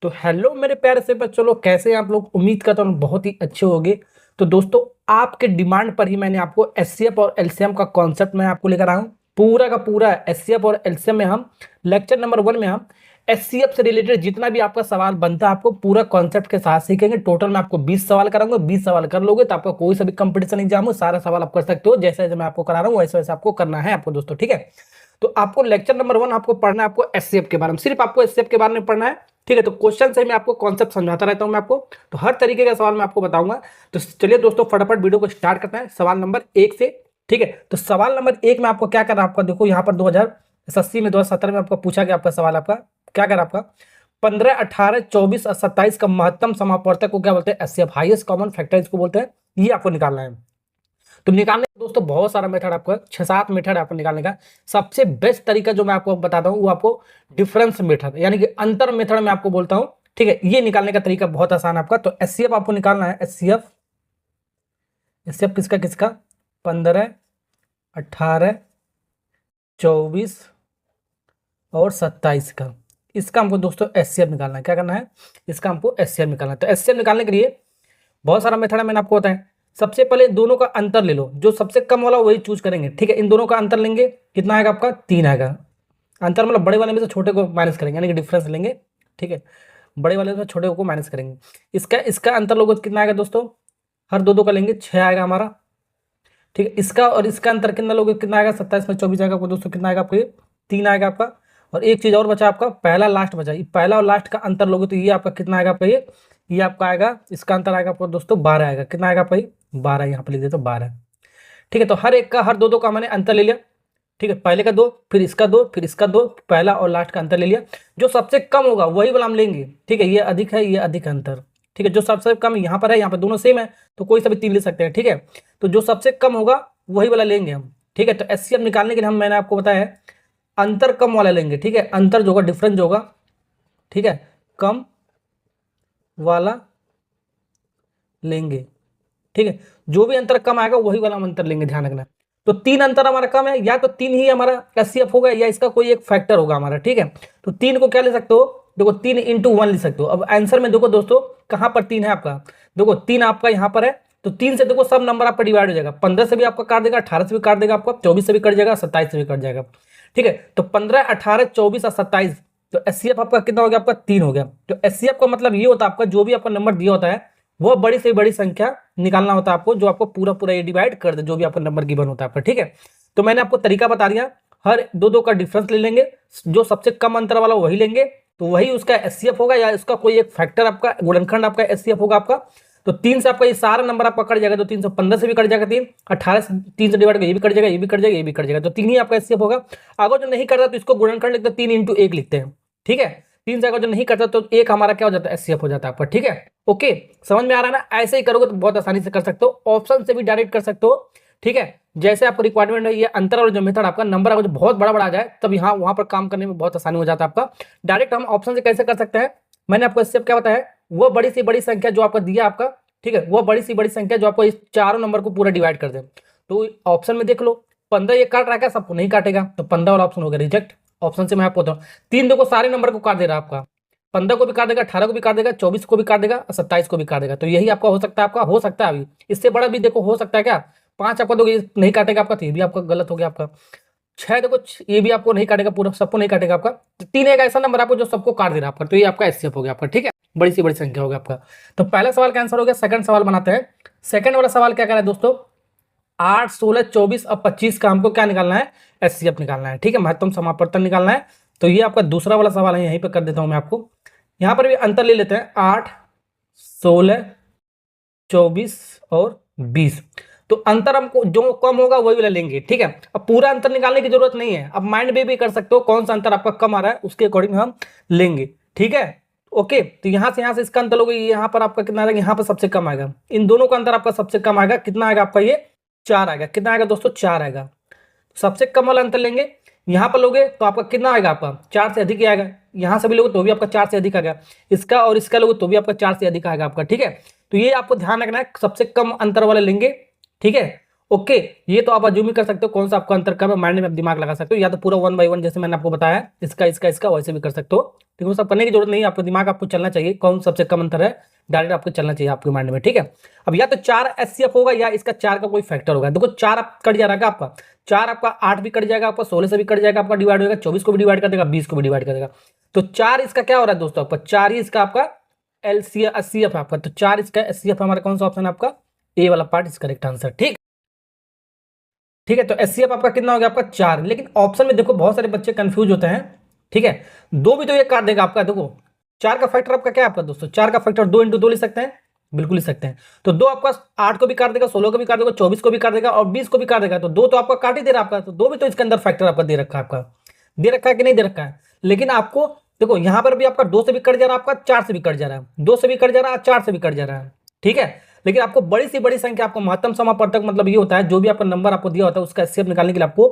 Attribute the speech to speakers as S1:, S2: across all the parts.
S1: तो हेलो मेरे प्यारे से बच्चों लोग, कैसे हैं आप लोग। उम्मीद करता हूँ बहुत ही अच्छे होंगे। तो दोस्तों, आपके डिमांड पर ही मैंने आपको एचसीएफ और एलसीएम का कॉन्सेप्ट मैं आपको लेकर आया हूँ। पूरा का पूरा एचसीएफ और एलसीएम में हम लेक्चर नंबर 1 में हम एचसीएफ से रिलेटेड जितना भी आपका सवाल बनता है आपको पूरा कॉन्सेप्ट के साथ सीखेंगे। टोटल मैं आपको 20 सवाल कराऊंगा। 20 सवाल कर लोगे तो आपका कोई सा भी कंपटीशन एग्जाम हो, सारा सवाल आप कर सकते हो। जैसे जैसे मैं आपको करा रहा हूँ वैसे वैसे आपको करना है आपको दोस्तों, ठीक है। तो आपको लेक्चर नंबर 1 आपको पढ़ना है, आपको एचसीएफ के बारे में, सिर्फ आपको एचसीएफ के बारे में पढ़ना है, ठीक है। तो क्वेश्चन से मैं आपको कॉन्सेप्ट समझाता रहता हूं मैं आपको, तो हर तरीके का सवाल मैं आपको बताऊंगा। तो चलिए दोस्तों, फटाफट वीडियो को स्टार्ट करते हैं सवाल नंबर 1 से, ठीक है। तो सवाल नंबर 1 में आपको क्या करना है, आपका देखो यहाँ पर 2080 में 2017 में आपको पूछा गया, आपका सवाल आपका क्या कर आपका 15, 18, 24 और 27 का महत्तम समापवर्तक को क्या बोलते हैं, एचसीएफ, हाईएस्ट कॉमन फैक्टर इसको बोलते हैं। ये आपको निकालना है। तो निकालने का दोस्तों बहुत सारा मेथड, आपका 6-7 मेथड आपको निकालने का। सबसे बेस्ट तरीका जो मैं आपको बताता हूं वो आपको डिफरेंस मेथड यानी कि अंतर मेथड में आपको बोलता हूं, ठीक है। ये निकालने का तरीका बहुत आसान है आपका। तो एचसीएफ आपको निकालना है। एचसीएफ एचसीएफ किसका किसका 15, 18, 24 और 27 का, इसका हमको दोस्तों एचसीएफ निकालना है। क्या करना है, इसका हमको एचसीएफ निकालना है। तो एचसीएफ निकालने के लिए बहुत सारा मेथड है, मैंने आपको बताया। सबसे पहले दोनों का अंतर ले लो, जो सबसे कम वाला वही चूज करेंगे, ठीक है। इन दोनों का अंतर लेंगे, कितना आएगा आपका 3 आएगा। अंतर मतलब बड़े वाले में से छोटे को माइनस करेंगे, यानी कि डिफरेंस लेंगे, ठीक है। बड़े वाले में छोटे को माइनस करेंगे। इसका इसका अंतर लोगे तो कितना आएगा दोस्तों, हर दो का लेंगे 6 आएगा हमारा, ठीक है। इसका और इसका अंतर कितना लोगे, कितना आएगा 27 में 24 आएगा आपको दोस्तों, कितना आएगा आपको 3 आएगा आपका। और एक चीज और बचा आपका, पहला लास्ट बचा। ये पहला और लास्ट का अंतर लोगे तो ये आपका कितना आएगा आपका, ये आपका आएगा, इसका अंतर आएगा आपको दोस्तों 12 आएगा। कितना आएगा आपका 12, यहाँ पे लिख देते 12, ठीक है। तो हर एक का हर दो का मैंने अंतर ले लिया, ठीक है। पहले का 2, फिर इसका 2, फिर इसका 2, पहला और लास्ट का अंतर ले लिया। जो सबसे कम होगा वही वाला हम लेंगे, ठीक है। ये अधिक है, ये अधिक अंतर, ठीक है। जो सबसे कम यहाँ पर है, यहाँ पर दोनों सेम है तो कोई सा भी 3 ले सकते हैं, ठीक है। तो जो सबसे कम होगा वही वाला लेंगे हम, ठीक है। तो एचसीएफ निकालने के लिए हम, मैंने आपको बताया है, अंतर कम वाला लेंगे, ठीक है। अंतर जो होगा, डिफरेंस जो होगा, ठीक है, कम वाला लेंगे, ठीक है। जो भी अंतर कम आएगा वही वाला हम अंतर लेंगे, ध्यान रखना। तो 3 अंतर हमारा कम है, या तो 3 ही हमारा एचसीएफ होगा या इसका कोई एक फैक्टर होगा हमारा, ठीक है। तो 3 को क्या ले सकते हो, देखो 3 × 1 ले सकते हो। अब आंसर में देखो दोस्तों, कहां पर 3 है आपका, देखो 3 आपका यहां पर है। तो 3 से देखो सब नंबर आपका डिवाइड हो जाएगा। 15 से भी आपका काट देगा, 18 से भी काट देगा आपका, 24 से भी कट जाएगा, 27 से भी कट जाएगा, ठीक है। तो 15, 18, 24 और 27, तो एचसीएफ आपका कितना हो गया, आपका 3 हो गया। तो एचसीएफ का मतलब ये होता है, आपका जो भी आपका नंबर दिया होता है वो बड़ी से बड़ी संख्या निकालना होता है आपको, जो आपको पूरा पूरा ये डिवाइड कर दे, जो भी आपका नंबर गिवन होता है आपका, ठीक है। तो मैंने आपको तरीका बता दिया, हर दो का डिफरेंस ले लेंगे, जो सबसे कम अंतर वाला वही लेंगे, तो वही उसका एचसीएफ होगा, या उसका कोई एक फैक्टर आपका गुणनखंड आपका एचसीएफ होगा आपका। तो 3 से आपका ये सारा नंबर आपका कट जाएगा। तो 315 से भी कट जाएगा 3, 18 से 3 से डिवाइड, ये भी कट जाएगा, ये भी कट जाएगा, ये भी कट जाएगा। तो 3 ही आपका एचसीएफ होगा। अगर जो नहीं करता तो इसको गुणनखंड लिखते हैं, 3 × 1 लिखते हैं, ठीक है। 3 से अगर जो नहीं करता तो 1 हमारा क्या हो जाता है, एचसीएफ हो जाता है आपका, ठीक है। ओके, समझ में आ रहा है ना। ऐसे ही करोगे तो बहुत आसानी से कर सकते हो, ऑप्शन से भी डायरेक्ट कर सकते हो, ठीक है। जैसे आपको रिक्वायरमेंट है, ये अंतर और जो मेथड आपका नंबर अगर जो बहुत बड़ा बड़ा आ जाए तब यहाँ वहां पर काम करने में बहुत आसानी हो जाता है आपका। डायरेक्ट हम ऑप्शन से कैसे कर सकते हैं, मैंने आपको इससे क्या बताया, वो बड़ी से बड़ी संख्या जो आपका दिया आपका, ठीक है, वो बड़ी से बड़ी संख्या जो आपको इस चारों नंबर को पूरा डिवाइड कर दे। तो ऑप्शन में देख लो, 15 ये काट रहा है, सबको नहीं काटेगा, तो 15 वाला ऑप्शन हो गया रिजेक्ट। ऑप्शन से मैं आपको बताऊँ, 3 देखो सारे नंबर को काट दे रहा है आपका, 15 को भी काट देगा, 18 को भी काट देगा, 24 को भी काट देगा और 27 को भी काट देगा। तो यही आपका हो सकता है, आपका हो सकता है अभी इससे बड़ा भी देखो हो सकता है क्या, 5 आपका दोगे नहीं काटेगा आपका, तो ये भी आपका गलत हो गया आपका। 6 देखो ये भी आपको नहीं काटेगा, पूरा सबको नहीं काटेगा आपका। तो 3 एक ऐसा नंबर आपको जो सबको काट दे रहा है आपका, तो ये आपका एचसीएफ हो गया आपका, ठीक है। बड़ी सी बड़ी संख्या हो गया आपका। तो पहला सवाल का आंसर हो गया। सेकंड सवाल बनाते हैं। सेकंड वाला सवाल क्या कह रहा है दोस्तों, 8, 16, 24 और 25 का हमको क्या निकालना है, एचसीएफ निकालना है, ठीक है, महत्तम समापवर्तन निकालना है। तो ये आपका दूसरा वाला सवाल है, यहीं पे कर देता हूं मैं आपको। यहां पर भी अंतर ले लेते हैं, 8, 16, 24 और 20। तो अंतर हमको जो कम होगा वही वाला लेंगे, ठीक है। अब पूरा अंतर निकालने की जरूरत नहीं है, अब माइंड में भी कर सकते हो कौन सा अंतर आपका कम आ रहा है, उसके अकॉर्डिंग हम लेंगे, ठीक है। ओके, तो यहां से इसका अंतर लोगे, यहाँ पर आपका कितना आएगा, यहाँ पर सबसे कम आएगा, इन दोनों का अंतर आपका सबसे कम आएगा, कितना आएगा आपका, ये 4 आएगा। कितना आएगा दोस्तों, 4 आएगा। सबसे कम वाला अंतर लेंगे, यहाँ पर लोगे तो आपका कितना आएगा, आपका 4 से अधिक ही आएगा। यहाँ से भी लोगे तो भी आपका 4 से अधिक आएगा, इसका और इसका लोगे तो भी आपका 4 से अधिक आएगा आपका, ठीक है। तो ये आपको ध्यान रखना है, सबसे कम अंतर वाले लेंगे, ठीक है। ओके, ये तो आप अज्यूम ही कर सकते हो कौन सा आपका अंतर कब है, माइंड में आप दिमाग लगा सकते हो, या तो पूरा 1 बाय 1 जैसे मैंने आपको बताया इसका वैसे भी कर सकते हो। ठीक है, वो सब करने की जरूरत नहीं है, आपको दिमाग आपको चलना चाहिए कौन सबसे कम अंतर है, डायरेक्ट आपको चलना चाहिए आपके माइंड में। ठीक है, अब या तो 4 एचसीएफ होगा या इसका 4 का कोई फैक्टर होगा। देखो 4 आप कट जा रहा है आपका, 4 आपका 8 भी कट जाएगा, आपका 16 से भी कट जाएगा, आपका डिवाइड होगा 24 को भी डिवाइड कर देगा, 20 को भी डिवाइड कर देगा। तो 4 इसका क्या हो रहा है दोस्तों, आपका 4 ही इसका आपका एचसीएफ है आपका। तो 4 इसका एचसीएफ हमारा कौन सा ऑप्शन है आपका, ए वाला पार्ट इज करेक्ट आंसर। ठीक है, तो एचसीएफ आपका कितना हो गया आपका 4। लेकिन ऑप्शन में देखो बहुत सारे बच्चे कंफ्यूज होते हैं। ठीक है, 2 भी तो ये काट देगा आपका। देखो 4 का फैक्टर आपका क्या है आपका दोस्तों, 4 का फैक्टर 2 इंटू 2 लिख सकते हैं, बिल्कुल लिख सकते हैं। तो 2 आपका 8 को भी काट देगा, 16 को भी काट देगा, 24 को भी काट देगा और 20 को भी काट देगा। तो 2 तो आपका काट ही दे रहा आपका, तो 2 भी तो इसके अंदर फैक्टर आपका दे रखा है, आपका दे रखा है कि नहीं दे रखा है। लेकिन आपको देखो यहां पर भी आपका 2 से भी कट जा रहा है, आपका 4 से भी कट जा रहा है, 2 से भी कट जा रहा है, 4 से भी कट जा रहा है। ठीक है, लेकिन आपको बड़ी से बड़ी संख्या, आपको महत्तम समापवर्तक मतलब ये होता है जो भी आपका नंबर आपको दिया होता है उसका एचसीएफ निकालने के लिए आपको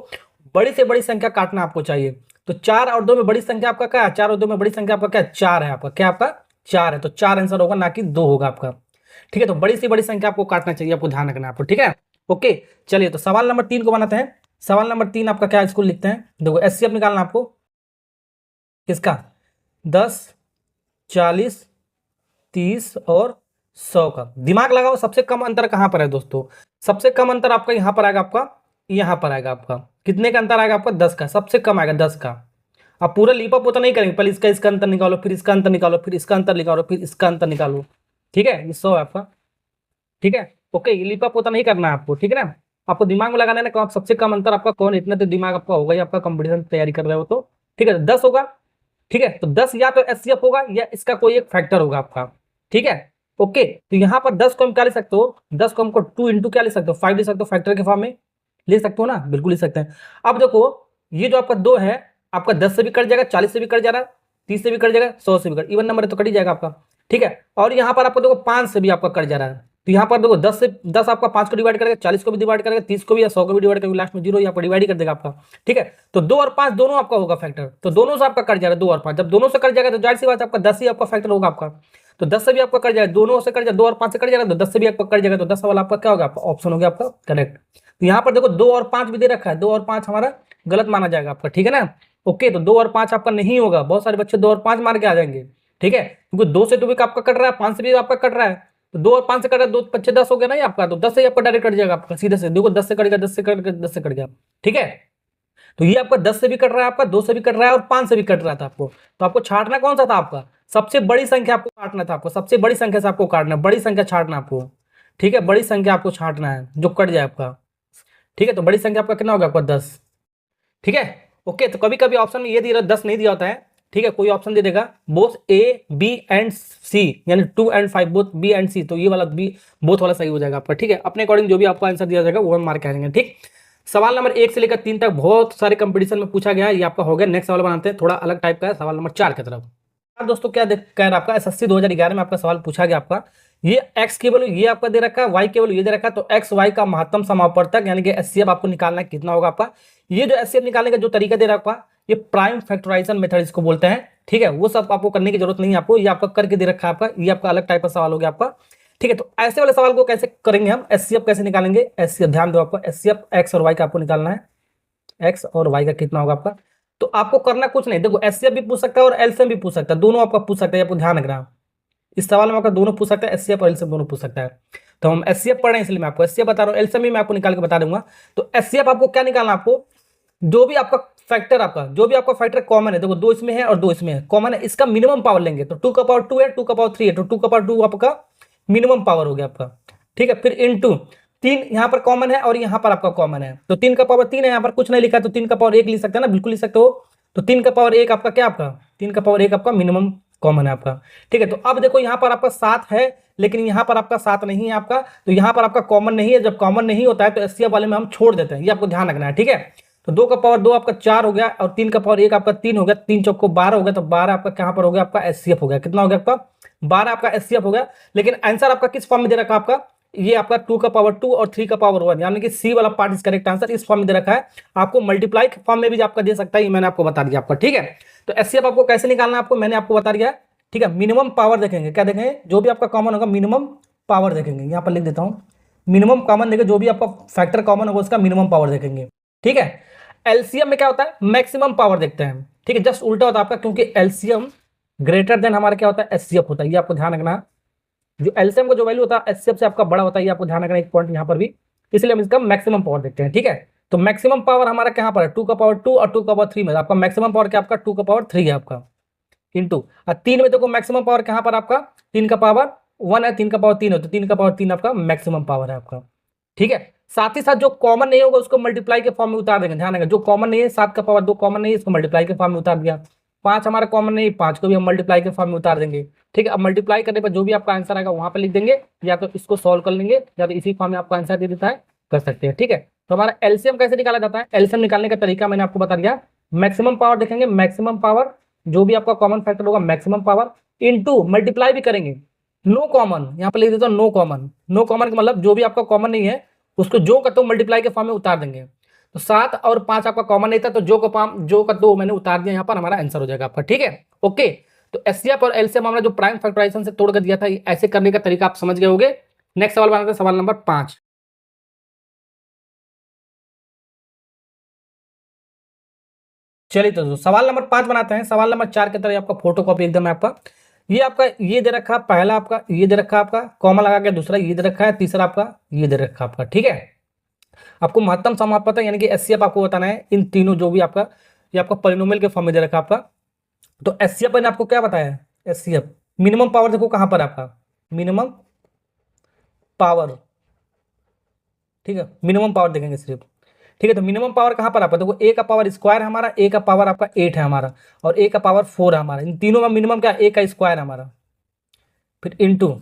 S1: बड़ी से बड़ी संख्या काटना आपको चाहिए। तो 4 और 2 में बड़ी संख्या आपका क्या है, 4 और 2 में बड़ी संख्या आपका क्या है, 4 है आपका, क्या आपका 4 है। तो 4 आंसर होगा, ना कि 2 होगा आपका। ठीक है, तो बड़ी से बड़ी संख्या आपको काटना चाहिए, आपको ध्यान रखना है आपको। ठीक है, ओके चलिए, तो सवाल नंबर 3 को बनाते हैं। सवाल नंबर 3 आपका क्या, इसको लिखते हैं। देखो एचसीएफ निकालना आपको किसका, 10, 40, 30 और 100 का। दिमाग लगाओ, सबसे कम अंतर कहां पर है दोस्तों, सबसे कम अंतर आपका यहां पर आएगा, आपका यहां पर आएगा। आपका कितने का अंतर आएगा आपका, 10 का, सबसे कम आएगा 10 का। आप पूरा लीप अप होता नहीं करेंगे, पहले इसका अंतर निकालो, फिर इसका अंतर निकालो, फिर इसका अंतर निकालो, फिर इसका अंतर निकालो। ठीक है, ये 100 है आपका। ठीक है, ओके, ये लीप अप होता नहीं करना है आपको। ठीक है ना, आपको दिमाग में लगाना है ना, सबसे कम अंतर आपका कौन, इतना तो दिमाग आपका होगा ही, आपका कंपटीशन तैयारी कर रहे हो तो। ठीक है, 10 होगा। ठीक है, तो 10 या तो एचसीएफ होगा या इसका कोई एक फैक्टर होगा आपका। ठीक है, ओके, तो यहां पर 10 को हम क्या लिख सकते हो, 10 को हमको 2 इंटू क्या लिख सकते हो, 5 लिख सकते हो, फैक्टर के फॉर्म में लिख सकते हो ना, बिल्कुल लिख सकते हैं। अब देखो ये जो आपका 2 है, आपका 10 से भी कट जाएगा, 40 से भी कट जा रहा है, 30 से भी कट जाएगा, 100 से भी कट, इवन नंबर है तो कट ही जाएगा आपका। ठीक है, और यहाँ पर आपको देखो 5 से भी आपका कट जा रहा है। तो यहाँ पर देखो 10 आपका 5 को डिवाइड करेगा, 40 को भी डिवाइड करेगा, 30 को भी या 100 को भी डिवाइड करेगा, लास्ट में 0 यहाँ पर डिवाइड ही कर देगा आपका। ठीक है, तो 2 और 5 दोनों आपका होगा फैक्टर, तो दोनों से आपका कट जा रहा है 2 और 5। जब दोनों से कट जाएगा तो जाहिर सी बात है आपका 10 ही आपका फैक्टर होगा आपका। तो 10 से भी आपका कट जाएगा, दोनों से कट जाए, 2 और 5 से कट जाएगा तो 10 से भी आपका कट जाएगा, तो 10 वाला आपका क्या होगा, आपका ऑप्शन हो गया आपका करेक्ट। तो यहाँ पर देखो 2 और 5 भी दे रखा है, 2 और 5 हमारा गलत माना जाएगा आपका। ठीक है ना, ओके, तो 2 और 5 आपका नहीं होगा, बहुत सारे बच्चे 2 और 5 मार के आ जाएंगे। ठीक है, क्योंकि 2 से तो भी आपका कट रहा है, 5 से भी आपका कट रहा है, तो 2 और 5 से कट रहा है, 2 5 10 हो गया ना आपका, तो 10 से आपका डायरेक्ट कट जाएगा आपका सीधे से। देखो 10 से कट गया, 10 से कट गया, 10 से कट गया। ठीक है, तो ये आपका 10 से भी कट रहा है, आपका 2 से भी कट रहा है और 5 से भी कट रहा था आपको। तो आपको छांटना कौन सा था, आपका सबसे बड़ी संख्या आपको काटना था, आपको सबसे बड़ी संख्या से आपको काटना, बड़ी संख्या छांटना आपको। ठीक है, बड़ी संख्या आपको छांटना है जो कट जाए आपका। ठीक है, तो बड़ी संख्या आपका कितना होगा, आपका 10। ठीक है, ओके, तो कभी कभी ऑप्शन में ये दिया 10 नहीं दिया होता है। ठीक है, कोई ऑप्शन दे देगा बोथ ए बी एंड सी, यानी 2 and 5 बोथ बी एंड सी, तो ये वाला बी बोथ वाला सही हो जाएगा आपका। ठीक है, अपने अकॉर्डिंग जो भी आपको आंसर दिया जाएगा वो हम मार्क करेंगे। ठीक, सवाल नंबर 1 से लेकर 3 तक बहुत सारे कंपटीशन में पूछा गया है, ये आपका हो गया। नेक्स्ट सवाल बनाते हैं, थोड़ा अलग टाइप का है, सवाल नंबर 4 की तरफ। दोस्तों क्या कह रहा है आपका, एसएससी 2011 में आपका सवाल पूछा गया आपका, ये एक्स केवल ये आपका दे रखा है, वाई केवल ये दे रखा है, तो एक्स वाई का महत्तम समापवर्तक यानी कि एचसीएफ आपको निकालना है, कितना होगा आपका। ये जो एचसीएफ निकालने का जो तरीका दे रखा है, ये प्राइम फैक्टराइजेशन मेथड इसको बोलते हैं। ठीक है, वो सब आपको करने की जरूरत नहीं है आपको, ये आपका करके दे रखा है आपका, ये आपका अलग टाइप का सवाल हो गया आपका। ठीक है, तो ऐसे वाले सवाल को कैसे करेंगे हम, एचसीएफ कैसे निकालेंगे, एचसीएफ ध्यान दो आपको, एचसीएफ एक्स और वाई का आपको निकालना है, एक्स और वाई का कितना होगा आपका। तो आपको करना कुछ नहीं, देखो एचसीएफ भी पूछ सकता है और एलसीएम भी पूछ सकता है, दोनों आपका पूछ सकता है, आपको ध्यान रखना। इस सवाल में आपका दोनों पूछ सकता है, एचसीएफ और एलसीएम दोनों पूछ सकता है। तो हम एचसीएफ पढ़ रहे हैं इसलिए मैं आपको एचसीएफ बता रहा हूँ, एलसीएम भी मैं आपको निकाल के बता दूंगा। तो एचसीएफ आपको क्या निकालना, आपको जो भी आपका फैक्टर, आपका जो भी आपका फैक्टर कॉमन है, देखो 2 इसमें है और 2 इसमें है, कॉमन है, इसका मिनिमम पावर लेंगे। तो 2 का पावर 2 है, 2 का पावर 3 है, तो 2 का पावर 2 आपका मिनिमम पावर हो गया आपका। ठीक है, फिर इनटू 3 यहाँ पर कॉमन है और यहाँ पर आपका कॉमन है, तो 3 का पावर 3 है, यहाँ पर कुछ नहीं लिखा, तो 3 का पावर 1 लिख सकते हैं ना, बिल्कुल लिख सकते हो। तो 3 का पावर 1 आपका क्या, आपका 3 का पावर 1 आपका मिनिमम कॉमन है आपका। ठीक है, तो अब देखो यहाँ पर आपका 7 है, लेकिन यहाँ पर आपका 7 नहीं है आपका, तो यहाँ पर आपका कॉमन नहीं है। जब कॉमन नहीं होता है तो एचसीएफ वाले में हम छोड़ देते हैं, ये आपको ध्यान रखना है। ठीक है, तो 2 का पावर 2 आपका 4 हो गया और 3 का पावर 1 आपका 3 हो गया, 3 चौक को 12 हो गया, तो 12 आपका कहाँ पर हो गया, आपका एचसीएफ हो गया। कितना हो गया आपका, 12 आपका एचसीएफ हो गया। लेकिन आंसर आपका किस फॉर्म में दे रखा आपका, ये आपका 2 का पावर 2 और 3 का पावर 1, यानी कि सी वाला पार्ट इज करेक्ट आंसर, इस फॉर्म में दे रखा है। आपको मल्टीप्लाई फॉर्म में भी आपका दे सकता है, ये मैंने आपको बता दिया आपका। ठीक है, तो एचसीएफ आपको कैसे निकालना है आपको मैंने आपको बता दिया है। ठीक है, मिनिमम पावर देखेंगे, क्या देखेंगे, जो भी आपका कॉमन होगा मिनिमम पावर देखेंगे, यहाँ पर लिख देता हूँ मिनिमम कॉमन देंगे, जो भी आपका फैक्टर कॉमन होगा उसका मिनिमम पावर देखेंगे, ठीक है। एलसीएम में क्या होता है, मैक्सिमम पावर देखते हैं, ठीक है, जस्ट उल्टा होता है आपका, क्योंकि एलसीएम ग्रेटर देन हमारा क्या होता है, एचसीएफ होता है, ये आपको ध्यान रखना है। जो एलसीएम का जो वैल्यू होता है एचसीएफ से आपका बड़ा होता है, ये आपको ध्यान रखना एक पॉइंट यहाँ पर भी, इसलिए हम इसका मैक्सिमम पावर देखते हैं, ठीक है। तो मैक्सिमम पावर हमारा कहाँ पर है, 2 और 2 में, आपका मैक्सिमम पावर क्या आपका 2 है आपका, इंटू 3 में देखो मैक्सिमम पावर कहाँ पर आपका 3 है, 3 है, तो 3 आपका मैक्सिमम पावर है आपका, ठीक है। साथ ही साथ जो कॉमन नहीं होगा उसको मल्टीप्लाई के फॉर्म में उतार देंगे, ध्यान रखना, जो कॉमन नहीं है 7 कॉमन नहीं है, इसको मल्टीप्लाई के फॉर्म में उतार दिया। 5 हमारा कॉमन नहीं, 5 को भी हम मल्टीप्लाई के फॉर्म में उतार देंगे, ठीक है। अब मल्टीप्लाई करने पर जो भी आपका आंसर आएगा वहां पर लिख देंगे, या तो इसको सॉल्व कर लेंगे, या तो इसी फॉर्म में आपको आंसर दे देता है, कर सकते हैं, ठीक है। तो हमारा एलसीएम कैसे निकाला जाता है, एलसीएम निकालने का तरीका मैंने आपको बता दिया, मैक्सिमम पावर देखेंगे, मैक्सिमम पावर जो भी आपका कॉमन फैक्टर होगा मैक्सिमम पावर, इनटू मल्टीप्लाई भी करेंगे, नो कॉमन, यहाँ पर लिख देता हूँ नो कॉमन, नो कॉमन का मतलब जो भी आपका कॉमन नहीं है उसको जो का तो मल्टीप्लाई के फॉर्म में उतार देंगे। तो 7 और 5 आपका कॉमन नहीं था, तो जो का तो मैंने उतार दिया, यहाँ पर हमारा आंसर हो जाएगा आपका, ठीक है, ओके। तो एचसीएफ और एलसीएम हमने जो प्राइम फैक्टराइजेशन से तोड़ कर दिया था, ऐसे करने का तरीका आप समझ गए होंगे। नेक्स्ट सवाल बनाते हैं, सवाल नंबर 5। चलिए तो सवाल नंबर 5 बनाते हैं। सवाल नंबर 4 की तरह आपका फोटो कॉपी एकदम है आपका, ये आपका ये दे रखा है, पहला आपका ये दे रखा है आपका कॉमा लगा के, दूसरा ये दे रखा है, तीसरा आपका ये दे रखा है आपका, ठीक है। आपको महत्तम सम पता है, यानी कि एचसीएफ आपको बताना है, इन तीनों जो भी आपका ये आपका पॉलिनोमियल के फॉर्म में दे रखा है आपका। तो एचसीएफ ने आपको क्या बताया है, एचसीएफ मिनिमम पावर देखो कहां पर है आपका, मिनिमम पावर, ठीक है, मिनिमम पावर देखेंगे सिर्फ, ठीक है। तो मिनिमम पावर कहां पर आपका देखो, ए का पावर स्क्वायर है हमारा, ए का पावर आपका 8 है हमारा, और ए का पावर 4 है हमारा, इन तीनों में मिनिमम क्या, ए का स्क्वायर है हमारा, फिर इंटू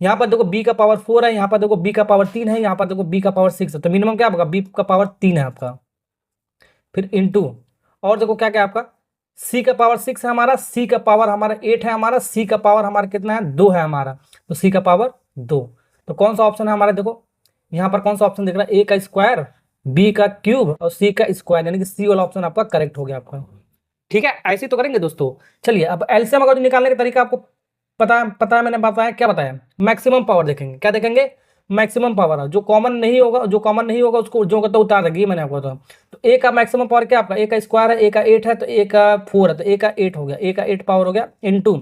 S1: यहाँ पर देखो बी का पावर 4 है, यहाँ पर देखो बी का पावर 3 है, यहाँ पर देखो बी का पावर 6 है, तो मिनिमम क्या होगा, बी का पावर 3 है आपका, फिर इंटू और देखो क्या क्या आपका सी का पावर 6 है हमारा, सी का पावर हमारा 8 है हमारा, सी का पावर हमारा कितना है 2 है हमारा, तो सी का पावर 2। तो कौन सा ऑप्शन है हमारा, देखो यहाँ पर कौन सा ऑप्शन दिख रहा है, ए का स्क्वायर, बी का क्यूब और सी का स्क्वायर, यानी कि सी वाला ऑप्शन आपका करेक्ट हो गया आपका, ठीक है। ऐसे ही तो करेंगे दोस्तों। चलिए अब एलसीएम अगर निकालने का तरीका आपको पता है मैंने बताया, क्या बताया, मैक्सिमम पावर देखेंगे, क्या देखेंगे, मैक्सिमम पावर, जो कॉमन नहीं होगा उसको जो करता उतार देंगे, ये मैंने आपको बताया। तो ए का मैक्सिमम पावर क्या आपका, ए का स्क्वायर है, ए का 8 है, तो ए का 4 है, तो ए का 8 हो गया, ए का 8 पावर हो गया, इनटू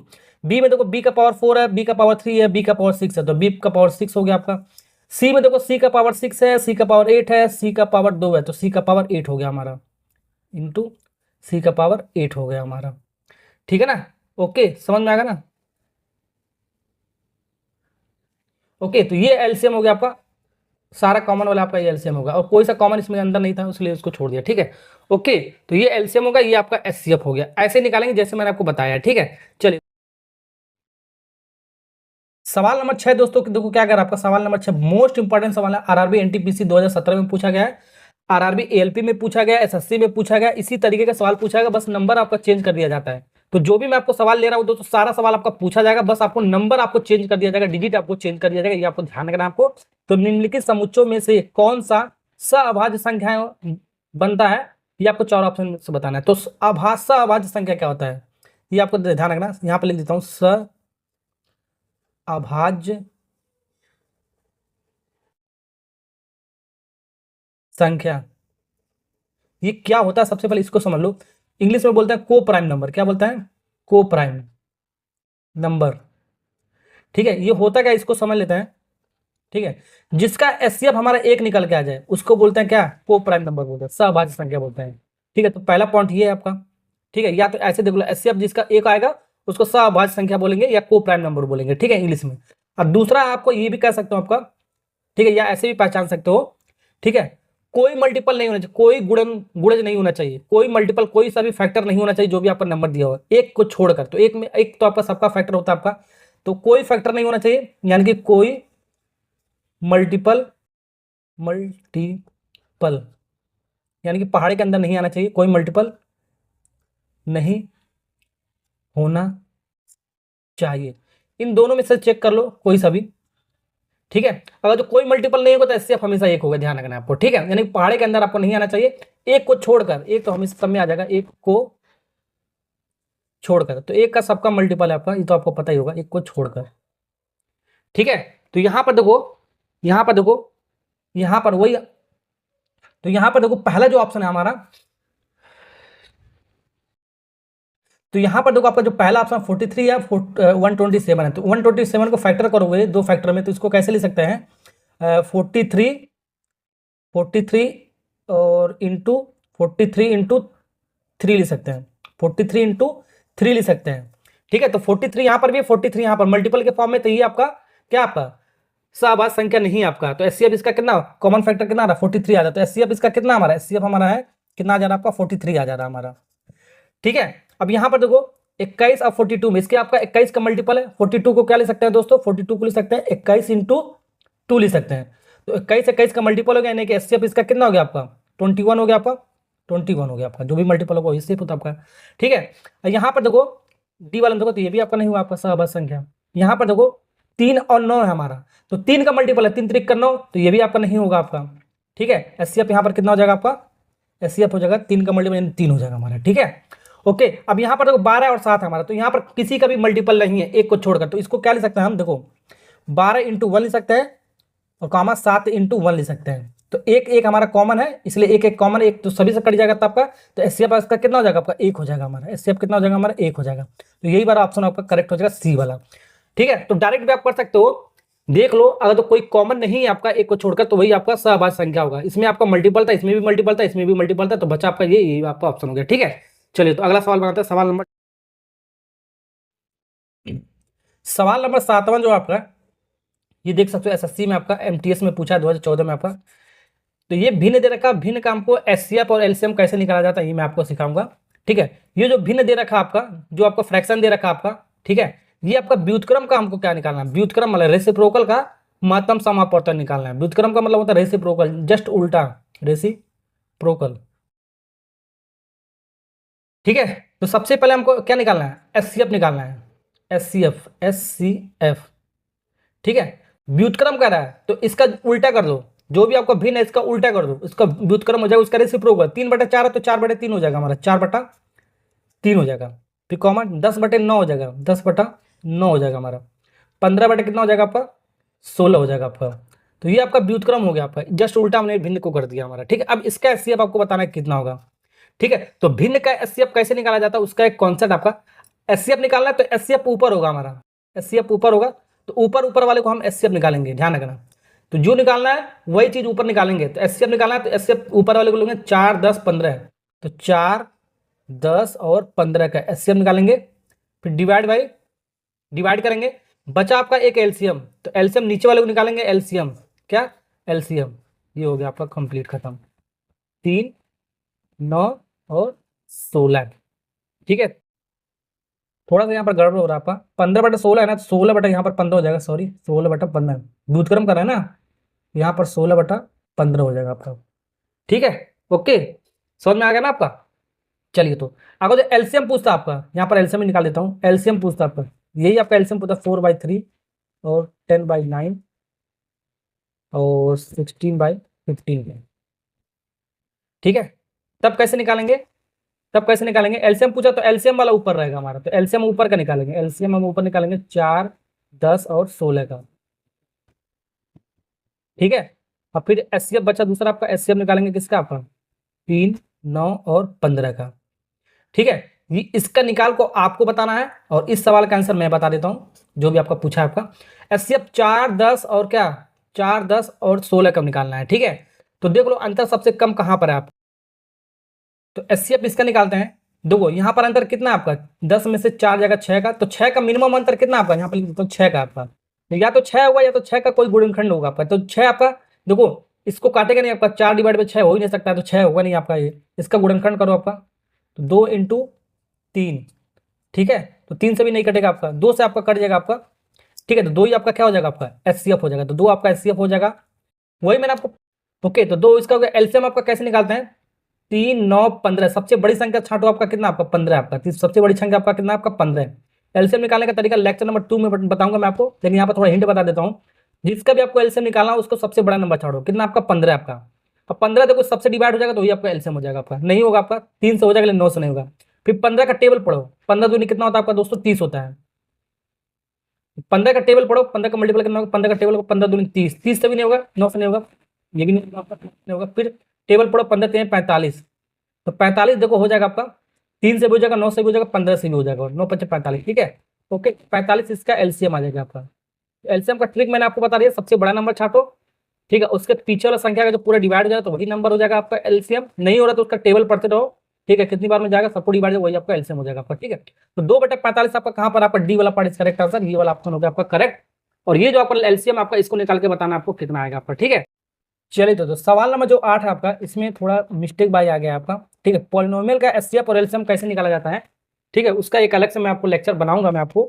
S1: बी में देखो बी का पावर 4 है, बी का पावर 3 है, बी का पावर 6 है, तो बी का पावर 6 हो गया आपका। सी में देखो सी का पावर 6 है, सी का पावर 8 है, सी का पावर 2 है, तो सी का पावर 8 हो गया हमारा, इंटू सी का पावर 8 हो गया हमारा, ठीक है ना, ओके, समझ में आएगा ना, ओके। तो ये एलसीएम हो गया आपका, सारा कॉमन वाला आपका ये एलसीएम होगा, और कोई सा कॉमन इसमें अंदर नहीं था इसलिए उसको छोड़ दिया, ठीक है, ओके। तो ये एलसीएम होगा, ये आपका एचसीएफ हो गया, ऐसे निकालेंगे जैसे मैंने आपको बताया, ठीक है। चलिए सवाल नंबर 6 दोस्तों, देखो क्या कर आपका सवाल नंबर 6 मोस्ट इंपॉर्टेंट सवाल है, आरआरबी एनटीपीसी 2017 में पूछा गया है, आरआरबी एएलपी में पूछा गया, एसएससी में पूछा गया, इसी तरीके का सवाल पूछा गया, बस नंबर आपका चेंज कर दिया जाता है। तो जो भी मैं आपको सवाल ले रहा हूं दोस्तों, सारा सवाल आपका पूछा जाएगा, बस आपको नंबर आपको चेंज कर दिया जाएगा, डिजिट आपको चेंज कर दिया जाएगा, ये आपको ध्यान रखना आपको। तो निम्नलिखित समुच्चयों में से कौन सा सअभाज्य संख्या बनता है, ये आपको 4 ऑप्शन से बताना है। तो सअभाज्य संख्या क्या होता है, ये आपको ध्यान रखना, यहाँ पे लिख देता हूँ, सअभाज्य संख्या ये क्या होता है, सबसे पहले इसको समझ लो। इंग्लिश में बोलते हैं को प्राइम नंबर, क्या बोलते हैं, को प्राइम नंबर, ठीक है। ये होता क्या, इसको समझ लेते हैं, ठीक है। जिसका एचसीएफ हमारा 1 निकल के आ जाए उसको बोलते हैं क्या, को प्राइम नंबर बोलते हैं, सहभाज्य संख्या बोलते हैं, ठीक है। तो पहला पॉइंट ये है आपका, ठीक है। या तो ऐसे देख लो, एचसीएफ जिसका 1 आएगा उसको सहभाज्य संख्या बोलेंगे या को प्राइम नंबर बोलेंगे, ठीक है, इंग्लिश में। और दूसरा आपको ये भी कह सकते हो आपका, ठीक है, या ऐसे भी पहचान सकते हो, ठीक है। कोई मल्टीपल नहीं होना चाहिए, कोई गुणज नहीं होना चाहिए, कोई मल्टीपल कोई सा भी फैक्टर नहीं होना चाहिए जो भी आपका नंबर दिया हुआ है, एक को छोड़कर। तो एक में एक तो आपका सबका फैक्टर होता है आपका, तो कोई फैक्टर नहीं होना चाहिए, यानी कि कोई मल्टीपल मल्टीपल यानी कि पहाड़ी के अंदर नहीं आना चाहिए, कोई मल्टीपल नहीं होना चाहिए। इन दोनों में से चेक कर लो कोई सा भी, ठीक है। अगर जो कोई मल्टीपल नहीं होगा तो एचसीएफ हमेशा 1 होगा, ध्यान रखना आपको, ठीक है। यानी पहाड़े के अंदर आपको नहीं आना चाहिए, एक को छोड़कर, एक तो हमेशा सब में आ जाएगा, एक को छोड़कर, तो एक का सबका मल्टीपल है आपका, ये तो आपको पता ही होगा, एक को छोड़कर, ठीक है। तो यहां पर देखो यहाँ पर वही, तो यहाँ पर देखो पहला जो ऑप्शन है हमारा, तो यहाँ पर देखो आपका जो पहला ऑप्शन 43 है 127 है, तो 127 को फैक्टर करोगे दो फैक्टर में, तो इसको कैसे ले सकते हैं 43 और इंटू 43 इंटू 3 ले सकते हैं, 43 इंटू 3 ले सकते हैं। ठीक है, तो 43 यहाँ पर भी है, 43 यहाँ पर मल्टीपल के फॉर्म में, तो ये आपका क्या, आपका सहभाज्य संख्या नहीं है आपका, तो एचसीएफ इसका कितना कॉमन फैक्टर कितना आ रहा है 43 आ रहा है, तो एचसीएफ इसका कितना हमारा, एचसीएफ हमारा है कितना आ जा रहा है आपका 43 आ जा रहा है हमारा। ठीक है, अब यहाँ पर देखो 21 और 42 में, इसके आपका 21 का मल्टीपल है, 42 को क्या ले सकते हैं दोस्तों, 42 को ले सकते हैं 21 इंटू 2 ले सकते हैं, तो 21 का मल्टीपल हो गया, यानी कि एचसीएफ इसका कितना हो गया आपका 21 हो गया आपका, 21 हो गया आपका, जो भी मल्टीपल होगा वही सेफ होता आपका। ठीक है, यहाँ पर देखो डी वाला में देखो, तो ये भी आपका नहीं हुआ आपका सहभाज्य संख्या। यहाँ पर देखो 3 और 9 है हमारा, तो 3 का मल्टीपल है 3 3 का 9, तो ये भी आपका नहीं होगा आपका। ठीक है, एचसीएफ यहाँ पर कितना हो जाएगा आपका, एचसीएफ हो जाएगा 3 का मल्टीपल यानी 3 हो जाएगा हमारा। ठीक है, ओके, अब यहाँ पर देखो 12 और 7 हमारा, तो यहाँ पर किसी का भी मल्टीपल नहीं है एक को छोड़कर, तो इसको क्या ले सकते हैं हम, देखो 12 इंटू 1 ले सकते हैं और कामा 7 इंटू 1 ले सकते हैं, तो एक एक हमारा कॉमन है, इसलिए एक एक कॉमन, एक तो सभी से कट जाएगा, तो आपका तो एचसीएफ इसका कितना हो जाएगा आपका 1 हो जाएगा हमारा, एचसीएफ कितना हो जाएगा हमारा 1 हो जाएगा, तो यही वाला ऑप्शन आपका करेक्ट हो जाएगा सी वाला। ठीक है, तो डायरेक्ट भी आप कर सकते हो, देख लो अगर तो कोई कॉमन नहीं है आपका एक को छोड़कर, तो वही आपका सहभाज्य संख्या होगा, इसमें आपका मल्टीपल था, इसमें भी मल्टीपल था, इसमें भी मल्टीपल था, तो बचा आपका ये आपका ऑप्शन हो गया। ठीक है, चलिए तो अगला सवाल बनाते हैं, सवाल नंबर 7वां जो आपका, ये देख सकते हो एसएससी में आपका एमटीएस में पूछा है 2014 में आपका, तो ये भिन्न दे रखा, भिन्न काम को एचसीएफ और एलसीएम कैसे निकाला जाता है ये मैं आपको सिखाऊंगा। ठीक है, ये जो भिन्न दे रखा आपका, जो आपका फ्रैक्शन दे रखा आपका, ठीक है, ये आपका व्युत्क्रम का हमको क्या निकालना है, व्युत्क्रम मतलब रेसिप्रोकल का महत्तम समापवर्तन निकालना है। व्युत्क्रम का मतलब होता है रेसिप्रोकल, जस्ट उल्टा, रेसिप्रोकल। ठीक है, तो सबसे पहले हमको क्या निकालना है, एचसीएफ निकालना है, एचसीएफ। ठीक है, व्युत्क्रम कर रहा है तो इसका उल्टा कर दो, जो भी आपका भिन्न है इसका उल्टा कर दो, इसका व्युत्क्रम हो जाएगा, उसका रेसिप्रोकल 3/4 है तो 4/3 हो जाएगा हमारा, 4/3 हो जाएगा, फिर कॉमा 10/9 हो जाएगा, 10/9 हो जाएगा हमारा, 15 कितना हो जाएगा आपका 16 हो जाएगा आपका, तो ये आपका व्युत्क्रम हो गया आपका, जस्ट उल्टा हमने भिन्न को कर दिया हमारा। ठीक है, अब इसका एचसीएफ आपको बताना है कितना होगा। ठीक है, तो भिन्न का एचसीएफ कैसे निकाला जाता है, उसका एक कॉन्सेप्ट आपका, एचसीएफ निकालना है तो एचसीएफ ऊपर होगा हमारा, एचसीएफ ऊपर होगा, तो ऊपर ऊपर वाले को हम एचसीएफ निकालेंगे, ध्यान रखना, तो जो निकालना है वही चीज ऊपर निकालेंगे, तो एचसीएफ निकालना है तो एचसीएफ ऊपर वाले को लेंगे 4 10 15, तो 4 10 और 15 का एचसीएफ निकालेंगे, फिर डिवाइड करेंगे, बचा आपका एक एलसीएम, तो एलसीएम नीचे वाले को निकालेंगे, एलसीएम क्या, एलसीएम, ये हो गया आपका कंप्लीट खत्म, 3 9 और 16। ठीक है, थोड़ा सा यहाँ पर गड़बड़ हो रहा है आपका, 15/16 है ना, तो 16 यहाँ पर 15 हो जाएगा, सॉरी 16/15 व्युत्क्रम कर रहा है ना, यहाँ पर 16/15 हो जाएगा आपका। ठीक है, ओके, समझ में आ गया ना आपका। चलिए तो अगर जो एलसीएम पूछता आपका, यहाँ पर एलसीएम निकाल देता हूँ, एलसीएम पूछता आपका, यही आपका एलसीएम पूछता 4/3 और 10/9 और 16/15। ठीक है, तब कैसे निकालेंगे, एलसीएम पूछा तो एलसीएम वाला ऊपर रहेगा हमारा, तो एलसीएम ऊपर का निकालेंगे, एलसीएम हम ऊपर निकालेंगे 4 10 और 16 का। ठीक है, और फिर एचसीएफ बचा दूसरा आपका, एचसीएफ निकालेंगे किसका आपका 3 9 और 15 का। ठीक है, ये इसका निकाल को आपको बताना है, और इस सवाल का आंसर मैं बता देता हूं, जो भी आपका पूछा है आपका, एचसीएफ 4 10 और क्या 4 10 और 16 का निकालना है। ठीक है, तो देख लो अंतर सबसे कम कहां पर है आप, तो एचसीएफ इसका निकालते हैं, देखो यहाँ पर अंतर कितना आपका 10 में से 4 जाएगा 6 का, तो 6 का मिनिमम अंतर कितना आपका, यहाँ पर लिख देता हूँ 6 का आपका, तो या तो 6 होगा या तो 6 का कोई गुणनखंड होगा आपका, तो 6 आपका, देखो इसको काटेगा नहीं आपका, 4/6 हो ही नहीं सकता, तो 6 होगा नहीं आपका, ये इसका गुणनखंड करो आपका, तो 2 × 3। ठीक है, तो 3 से भी नहीं कटेगा आपका, 2 से आपका कट जाएगा आपका। ठीक है, तो 2 ही आपका क्या हो जाएगा आपका एचसीएफ हो जाएगा, तो 2 आपका एचसीएफ हो जाएगा, वही मैंने आपको, ओके, तो 2 इसका हो गया। एलसीएम आपका कैसे निकालते हैं, 3 9 15, सबसे बड़ी संख्या छांटो आपका कितना आपका 15 आपका, सबसे बड़ी संख्या आपका कितना आपका 15। एलसीएम निकालने का तरीका लेक्चर नंबर 2 में बताऊंगा मैं आपको, लेकिन यहाँ पर थोड़ा हिंट बता देता हूँ, जिसका भी आपको एलसीएम निकालना हो उसको सबसे बड़ा नंबर छाड़ो, कितना आपका 15 आपका, अब 15 देखो सबसे डिवाइड हो जाएगा तो वही आपका एलसीएम हो जाएगा आपका, नहीं होगा आपका 3 से हो जाएगा, 9 से नहीं होगा। फिर 15 का टेबल पढ़ो, 15 दूनी कितना होता है आपका दोस्तों 30 होता है, 15 का टेबल पढ़ो, 15 का मल्टीपल कितना होगा, 15 का टेबल 15 दूनी 30, 30 से भी नहीं होगा, 9 से नहीं होगा, ये भी नहीं आपका नहीं होगा। फिर टेबल पढ़ो 15 3 45, तो 45 देखो हो जाएगा आपका 3 से भी हो जाएगा, 9 से भी हो जाएगा, 15 से भी हो जाएगा, 9 5 45, ठीक है। ओके, 45 इसका एलसीएम आ जाएगा आपका। एलसीएम का ट्रिक मैंने आपको बता दिया, सबसे बड़ा नंबर छाटो, ठीक है, उसके पीछे वाला संख्या का जो पूरा डिवाइड हो जाएगा तो वही नंबर हो जाएगा आपका एलसीएम। नहीं हो रहा तो उसका टेबल पढ़ते रहो, ठीक है, कितनी बार में जाएगा सबको डिवाइड वही आपका एलसीएम हो जाएगा आपका, ठीक है। तो 2/45 आपका कहाँ पर, आपका डी वाला पार्ट इज करेक्ट आंसर, ये वाला ऑप्शन हो गया आपका करेक्ट। और ये जो आपका एलसीएम आपका, इसको निकाल के बताना आपको कितना आएगा आपका, ठीक है। चलिए तो सवाल नंबर जो 8 है आपका, इसमें थोड़ा मिस्टेक बाई आ गया आपका, ठीक है। पॉलिनोमियल का एचसीएफ और एलसीएम कैसे निकाला जाता है, ठीक है, उसका एक अलग से मैं आपको लेक्चर बनाऊंगा मैं आपको,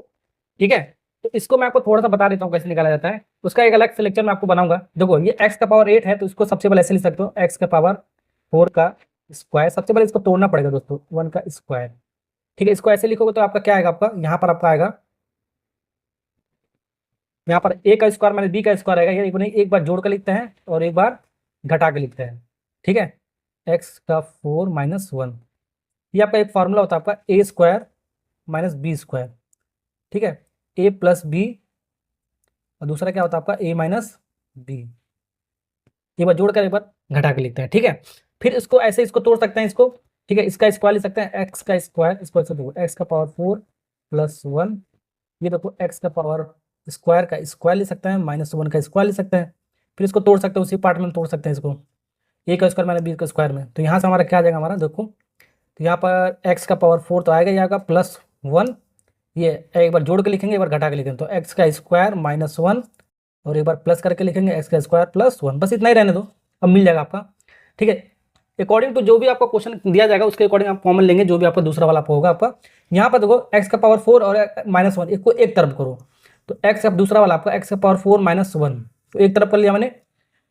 S1: ठीक है। तो इसको मैं आपको थोड़ा सा बता देता हूँ कैसे निकाला जाता है, उसका एक अलग से लेक्चर मैं आपको बनाऊंगा। देखो ये x का पावर 8 है, तो इसको सबसे पहले ऐसे लिख सकते हो, x का पावर 4 का स्क्वायर, सबसे पहले इसको तोड़ना पड़ेगा दोस्तों, 1 का स्क्वायर, ठीक है। इसको ऐसे लिखोगे तो आपका क्या आएगा, आपका यहाँ पर आपका आएगा, यहाँ पर a का स्क्वायर माइनस b का स्क्वायर आएगा, ये एक बार जोड़ कर लिखते हैं और एक बार घटा के लिखते हैं, ठीक है। x का 4 माइनस 1, ये आपका एक फॉर्मूला होता है आपका a square minus B square, ठीक है, a प्लस बी, और दूसरा क्या होता है आपका a माइनस बी। एक बार जोड़कर एक बार घटा के लिखते हैं, ठीक है। फिर इसको ऐसे इसको तोड़ सकते हैं इसको, ठीक है, इसका स्क्वायर लिख सकते हैं, एक्स का स्क्वायर, इसको ऐसे देखो एक्स का पावर 4 प्लस 1, ये देखो एक्स का पावर स्क्वायर का स्क्वायर लिख सकते हैं, माइनस 1 का स्क्वायर लिख सकते हैं। फिर इसको तोड़ सकते हैं, उसी पार्ट में तोड़ सकते हैं इसको, ए का स्क्वायर माइनस बी का स्क्वायर में, तो यहाँ से हमारा क्या आ जाएगा हमारा, देखो तो यहाँ पर एक्स का पावर 4 तो आएगा ही आएगा, प्लस 1, ये एक बार जोड़ के लिखेंगे एक बार घटा के लिखेंगे, तो एक्स का स्क्वायर माइनस 1 और एक बार प्लस करके लिखेंगे एक्स का स्क्वायर प्लस 1, बस इतना ही रहने दो, अब मिल जाएगा आपका, ठीक है। अकॉर्डिंग टू जो भी आपका क्वेश्चन दिया जाएगा उसके अकॉर्डिंग आप कॉमन लेंगे, जो भी आपका दूसरा वाला होगा आपका। यहाँ पर देखो एक्स का पावर 4 और माइनस 1, इसको एक तरफ करो, तो एक्स का दूसरा वाला आपका एक्स का पावर 4 माइनस 1, तो एक तरफ कर लिया मैंने।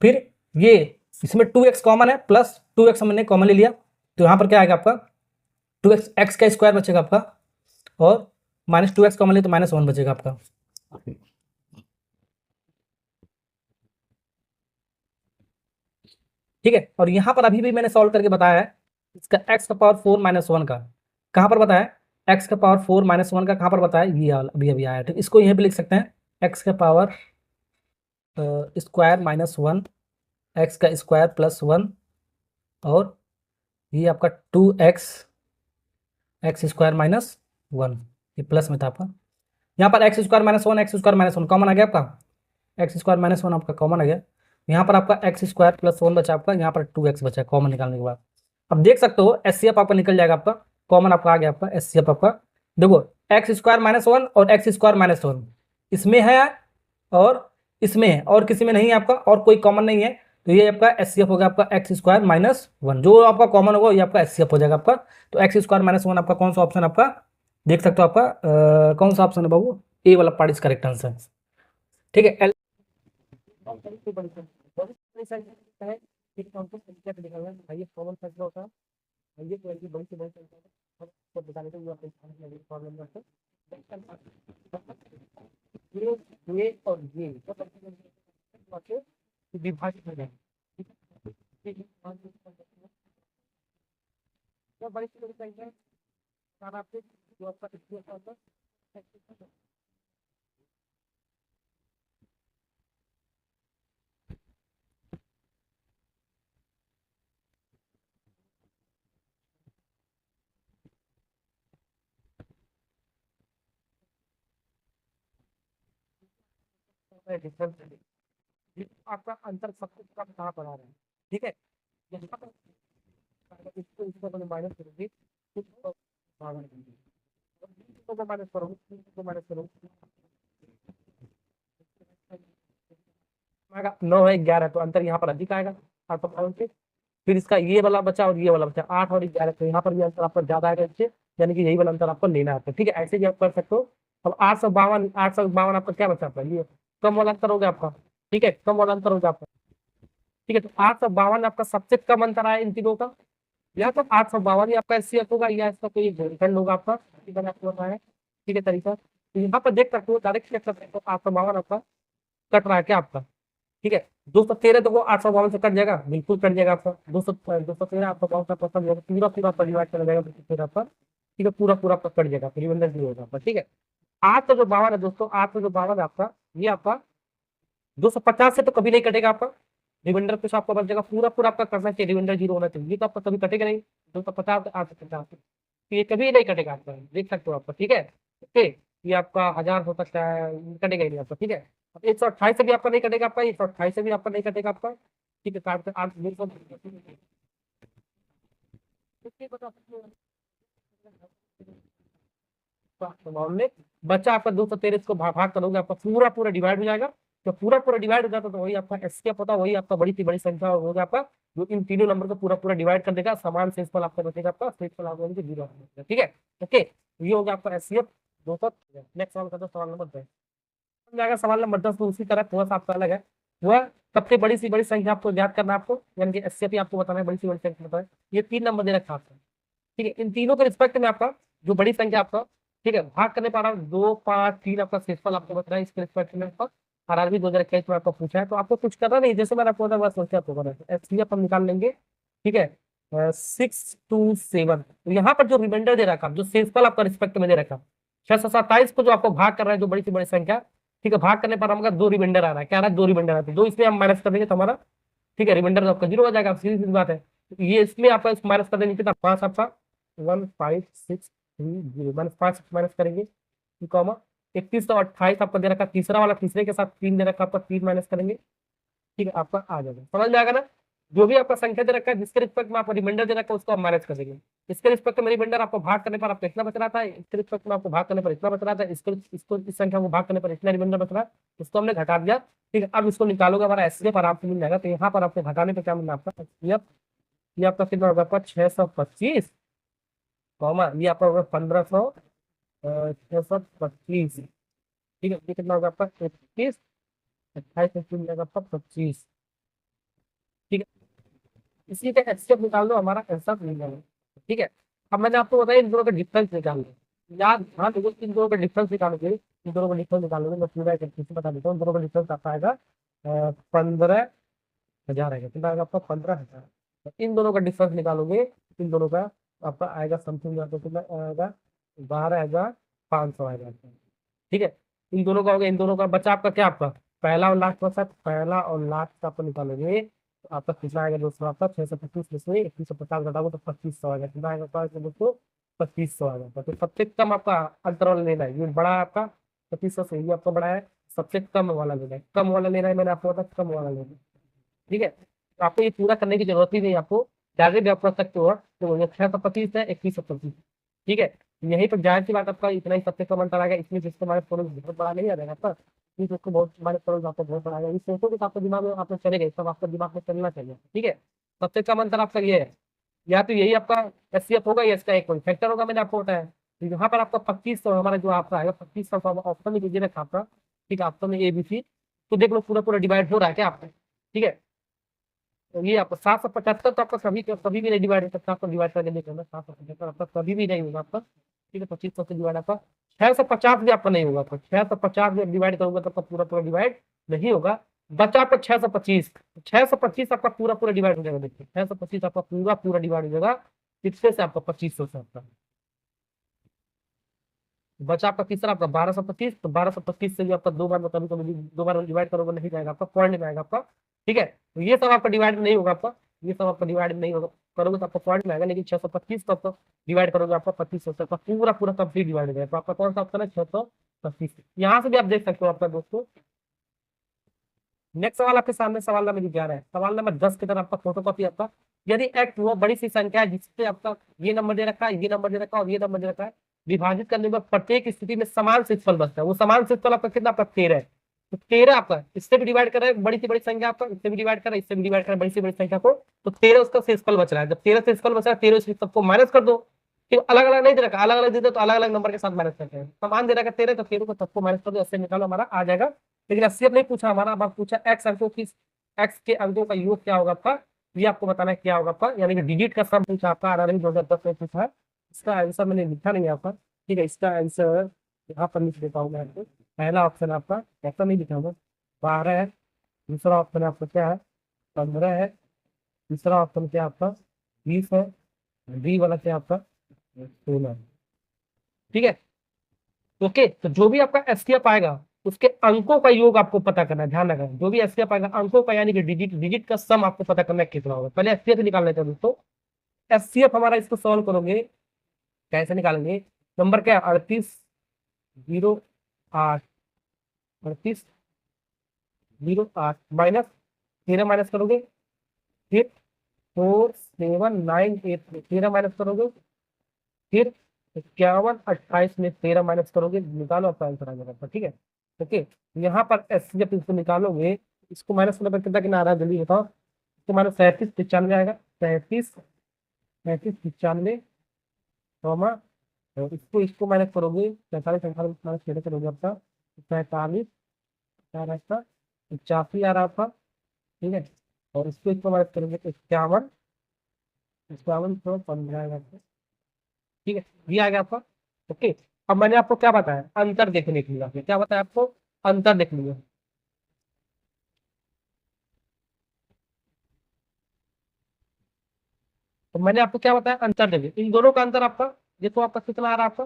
S1: फिर ये इसमें 2x कॉमन है, प्लस 2x हमने कॉमन ले लिया, तो यहाँ पर क्या आएगा आपका 2x, एक्स का स्क्वायर बचेगा आपका, और माइनस 2x कॉमन ले तो माइनस 1 बचेगा आपका, ठीक है। और यहाँ पर अभी भी मैंने सॉल्व करके बताया है, इसका एक्स का पावर 4 माइनस 1 का कहाँ पर बताया, एक्स का पावर 4 माइनस 1 का कहाँ पर बताया, ये अभी अभी आया, तो इसको यहीं पे लिख सकते हैं, एक्स का पावर स्क्वायर माइनस 1, एक्स का स्क्वायर प्लस 1, और ये आपका 2x एक्स स्क्वायर माइनस 1, ये प्लस में था आपका। यहाँ पर x square minus 1 x square minus 1 common आ गया आपका, एक्स स्क्वायर माइनस 1 आपका कॉमन आ गया। यहाँ पर आपका एक्स स्क्वायर प्लस 1 बचा आपका, यहाँ पर 2x बचा कॉमन निकालने के बाद। अब देख सकते हो एचसीएफ आपका निकल जाएगा आपका, कॉमन आपका आ गया आपका एचसीएफ आपका। देखो एक्स स्क्वायर माइनस 1 और एक्स स्क्वायर माइनस 1 इसमें है और इसमें है, और किसी में नहीं है आपका, और कोई कॉमन नहीं है, तो ये आपका एचसीएफ हो गया आपका एक्स स्क्वायर माइनस 1, जो आपका कॉमन होगा ये आपका एचसीएफ हो जाएगा आपका। तो एक्स स्क्वायर माइनस 1 आपका कौन सा ऑप्शन आपका, देख सकते हो आपका कौन सा ऑप्शन है बाबू, ए वाला पार्ट इज करेक्ट आंसर, ठीक है। ये और ये विभाजित हो जाएंगे, ठीक है। जब बड़ी चीज चाहिए सारा आपके जो आपका डिफरेंस आपका अंतर सब कुछ कम कहाँ पर आ रहा है, ठीक है। यहाँ पर इसको इसको मैंने माइनस करूँगी, इसको भागन करूँगी, इसको माइनस करूँगी, इसको माइनस करूँगी, 9 है 11, तो अंतर यहाँ पर अधिक आएगा 8 से। फिर इसका ये वाला बचा और ये वाला बचा 8 और 11, तो यहाँ पर भी अंतर आपका ज्यादा आएगा इससे, यानी कि यही वाला अंतर आपको लेना है, ठीक है। ऐसे भी आप कर सकते हो। अब 852 आपका क्या बचा आपका, ये कम वाला अंतर हो गया आपका, ठीक है, कम वाला अंतर हो गया आपका, ठीक है। तो 852 आपका सबसे कम अंतर आया इन तीनों का, या तो 852 ही आपका एचसीएफ होगा, या इसका कोई गुणनखंड होगा आपका, मैंने आपको बताया, ठीक है तरीका। तो यहाँ पर देख सकते हो, डायरेक्ट चेक कर सकते हो, 852 आपका कट रहा है क्या आपका, ठीक है। 213 तो वो 852 से कट जाएगा, बिल्कुल कट जाएगा आपका, 213 आपका बहुत सा पसंद जाएगा, पूरा पूरा परिवार चला जाएगा 213 आपका, ठीक है, पूरा पूरा आपका कट जाएगा, रिमाइंडर नहीं होगा आपका, ठीक है। 852 है दोस्तों, 852 आपका, ये आपका 250 से तो कभी नहीं कटेगा आपका, रिमाइंडर कुछ आपका बच जाएगा, पूरा पूरा आपका करना चाहिए, रिमाइंडर 0 होना चाहिए। ये तो आपका कभी कटेगा नहीं, जो तो 50 आ सकता है, तो ये कभी नहीं कटेगा आपका, देख सकते हो आपका, ठीक है। ओके, ये आपका 1000 हो सकता है, कटेगा ही नहीं आपका, ठीक है। 128 से भी आपका नहीं कटेगा आपका, 128 से भी आपका नहीं कटेगा आपका, ठीक है। काट आप अमाउंट में बच्चा आपका 213 को भाग करोगे, आपका पूरा पूरा डिवाइड हो जाएगा। तो पूरा पूरा डिवाइड हो जाता है तो वही आपका एस्केप होता है, वही आपका बड़ी सी बड़ी संख्या होगा आपका, जो इन तीनों नंबर को पूरा पूरा डिवाइड कर देगा, समान शेषफल आपका बचेगा, आपका शेषफल आपका 0 ठीक है। ओके, ये हो गया आपका एससीएफ 200। नेक्स्ट सवाल करते हैं, सवाल नंबर 10 जाएगा। सवाल नंबर 10 तो उसी तरह थोड़ा सा आपका अलग है। वह सबसे बड़ी सी बड़ी संख्या आपको याद करना है आपको, यानी कि एससीएफ आपको बताना है, बड़ी सी बड़ी संख्या बताना है। ये 3 नंबर दे रखा है आपका, ठीक है। इन तीनों के रिस्पेक्ट में आपका जो बड़ी संख्या आपका, ठीक है, भाग करने पा रहा हूँ 2 5 3 आपका शेषफल आपको बताना है, इसके रिस्पेक्ट में आपका आरआरबी 2021 में आपको पूछा है, तो आपको कुछ करना नहीं, जैसे मैंने आपको बताया बस सोचते आपको करना है। एससीएफ हम निकाल लेंगे, ठीक है। 627, तो यहाँ पर जो रिमाइंडर दे रखा, जो शेषफल आपका रिस्पेक्ट में दे रखा 627 को जो आपको भाग कर रहा है, जो बड़ी सी बड़ी संख्या, ठीक है, भाग करने पर हमका 2 रिमाइंडर आ रहा है, क्या आ रहा है, 2 रिमाइंडर आता है, 2 इसमें हम माइनस कर देंगे तो हमारा, ठीक है, रिमाइंडर आपका 0 हो जाएगा, सीधी सी बात है। तो ये इसमें आपका इस माइनस कर देंगे कितना, 5 आपका 1560 माइनस 5 माइनस करेंगे, कॉमा 3128 आपका दे रखा, तीसरा वाला तीसरे के साथ 3 दे रखा आपका, 3 माइनस करेंगे, ठीक है, आपका आ जाएगा, समझ में आएगा ना। जो भी आपका संख्या दे रखा है, जिसके रिस्पेक्ट में आपको रिमाइंडर दे रखा है, उसको आप माइनस कर देंगे। इसके रिस्पेक्ट में रिमाइंडर आपको भाग करने पर आपको इतना बच रहा था, इसके रिस्पेक्ट में आपको भाग करने पर इतना बच रहा था, इसको इस संख्या को भाग करने पर इतना रिमाइंडर बच रहा है, इसको हमने घटा दिया, ठीक है। अब इसको निकालोगे, हमारा एससीएफ आराम से मिल जाएगा। तो यहाँ पर आपको घटाने पर क्या मिलना आपका एससीएफ, ये आपका कितना होगा आपका 625, कॉमा ये आपका होगा 1500 625, ठीक है। ये कितना होगा आपका 21 28 में मिल जाएगा आपका 25, ठीक है। इसी का एचसीएफ निकाल दो, हमारा ऐसा मिल जाएगा, ठीक है। अब मैंने आपको बताया इन दोनों का डिफरेंस निकाल दो, याद हाँ देखो, इन दोनों का डिफरेंस निकालोगे, इन दोनों का डिफरेंस निकालोगे, मैं पूरा एक अच्छे से बता देता हूँ। इन दोनों का डिफरेंस आपका आएगा 15,000 आएगा, कितना आएगा आपका 15,000। तो इन दोनों का डिफरेंस निकालोगे, इन दोनों का आपका आएगा समथिंग कितना आएगा, 12,500 आएगा आपका, ठीक है। इन दोनों का हो गया, इन दोनों का बचा आपका क्या, आपका पहला और लास्ट बचा, पहला और लास्ट का आपको निकालोगे तो आपका कितना आएगा दोस्तों, आपका 625 में से 2150 घटाओ तो 2500 आएगा, कितना आएगा आपका दोस्तों 2500 आएगा। तो सबसे कम आपका अंतर वाला लेना है, ये बड़ा है आपका 2500 से, ये आपका बड़ा है, सबसे कम वाला लेना है, कम वाला लेना है, मैंने आपको बताया कम वाला लेना है, ठीक है। तो आपको ये पूरा करने की जरूरत ही नहीं, आपको ज्यादा भी आप कर सकते हो, तो 625 है 2125, ठीक है। यहीं पर जाहिर सी बात आपका इतना ही सबसे कम अंतर आएगा, इसमें जिसको हमारे फोन बहुत बड़ा नहीं आ जाएगा आपका, इस उसको बहुत हमारे फोन आपको बहुत बड़ा आएगा, इस सोचो कि आपके दिमाग में आपको चलेगा, सब आपके दिमाग में चलना चाहिए, ठीक है। सबसे कम अंतर आपका ये है, या तो यही आपका एससीएफ होगा या इसका एक कोई फैक्टर होगा, मैंने आपको बताया। तो यहाँ पर आपका 2500 हमारा जो आपका आएगा 2500 ऑप्शन में कीजिए रखा आपका, ठीक है, ऑप्शन में ABC, तो देख लो पूरा पूरा डिवाइड हो रहा है क्या आपका, ठीक है। तो ये आपका 775 तो आपका कभी भी नहीं डिवाइड हो सकता, आपको डिवाइड करके देख लेना, 775 आपका कभी भी नहीं होगा आपका, ठीक है। 2500 से डिवाइड आपका 650 भी आपका नहीं होगा, आपका 650 भी डिवाइड करोगे तो आपका पूरा पूरा डिवाइड नहीं होगा, बचा आपका 625, 625 आपका पूरा पूरा डिवाइड हो जाएगा, देखिए 625 आपका पूरा पूरा डिवाइड हो जाएगा, किससे से आपका 2500 से आपका बचा आपका तीसरा आपका 1225, तो 1225 से भी आपका दो बार कभी कभी दो बार डिवाइड करोगे नहीं जाएगा आपका, पॉइंट में आएगा आपका, ठीक है। तो ये सब आपका डिवाइड नहीं होगा आपका, ये सब आपका डिवाइड नहीं होगा, करोगे तो आपका पॉइंट में आएगा, लेकिन 625 तो आपका डिवाइड करोगे आपका 2500 से आपका पूरा पूरा कंप्लीट डिवाइड हो जाएगा। तो आपका कौन सा ऑप्शन है 625, यहाँ से भी आप देख सकते हो आपका दोस्तों। नेक्स्ट सवाल आपके सामने सवाल नंबर 11 है, सवाल नंबर 10 की तरफ आपका फोटोकॉपी आपका, यदि एक्ट वो बड़ी सी संख्या है जिससे आपका ये नंबर दे रखा है, ये नंबर दे रखा है और ये नंबर दे रखा है, विभाजित करने पर प्रत्येक स्थिति में समान शेषफल बचता है, वो समान शेषफल आपका कितना, आपका 13 है। तो 13 आपका इससे भी डिवाइड कर रहा है, बड़ी से बड़ी संख्या आपका इससे भी डिवाइड कर रहा है, इससे भी डिवाइड कर रहा है बड़ी से बड़ी संख्या को, तो 13 उसका शेषफल बच रहा है। जब 13 शेषफल बच रहा है, 13 सबको माइनस कर दो, फिर अलग अलग नहीं दे रखा, अलग अलग दे दो तो अलग अलग नंबर के साथ माइनस करते हैं, समान दे रखा 13 तो 13 को सबको माइनस कर दो, ऐसे निकालो हमारा आ जाएगा। लेकिन अस्सी नहीं पूछा हमारा, अब पूछा एक्स अंकों की, एक्स के अंकों का योग क्या होगा आपका, ये आपको बताना है क्या होगा आपका, यानी कि डिजिट का सम पूछा आपका, आरआरबी 2010 में पूछा है। इसका आंसर मैंने लिखा नहीं है आपका, ठीक है, इसका आंसर यहाँ पर लिख देता हूँ मैं आपको। पहला ऑप्शन आपका ऐसा नहीं लिखा होगा 12 है, दूसरा ऑप्शन आपका क्या है 15 है, तीसरा ऑप्शन क्या आपका 20 है, डी वाला क्या आपका 16 है, ठीक है। ओके, तो जो भी आपका एसटीएफ आएगा उसके अंकों का योग आपको पता करना है। ध्यान रखना, जो भी एचसीएफ आएगा अंकों का यानी कि डिजिट डिजिट का सम आपको पता करना है कितना होगा। पहले एचसीएफ निकाल लेते हैं दोस्तों। एचसीएफ हमारा, इसको सॉल्व करोगे कैसे निकालेंगे, नंबर क्या है 3808, 3808 माइनस 13 माइनस करोगे, फिर 4798 में 13 माइनस करोगे, फिर 5128 में 13 माइनस करोगे, निकालो आपका आंसर आ जाएगा। ठीक है, ओके। यहाँ पर एस जब इसको निकालोगे, इसको माइनस करने पर कितना कितना आ रहा है जल्दी बताओ। इसको माइनस 37 95 आएगा, 37 95 कॉमा, और इसको माइनस करोगे 45 45 माइनस 13 करोगे आपका 45 आपका 85 आ रहा आपका। ठीक है, और इसको माइनस करोगे तो 51 51 तो 15 आएगा आपका। ठीक है, ये आ गया आपका। ओके, अब मैंने आपको क्या बताया, अंतर देखने के लिए। क्या बताया आपको, अंतर देखने के लिए। तो मैंने आपको क्या बताया, अंतर देखिए इन दोनों का अंतर आपका, देखो आपका कितना आ रहा है आपका।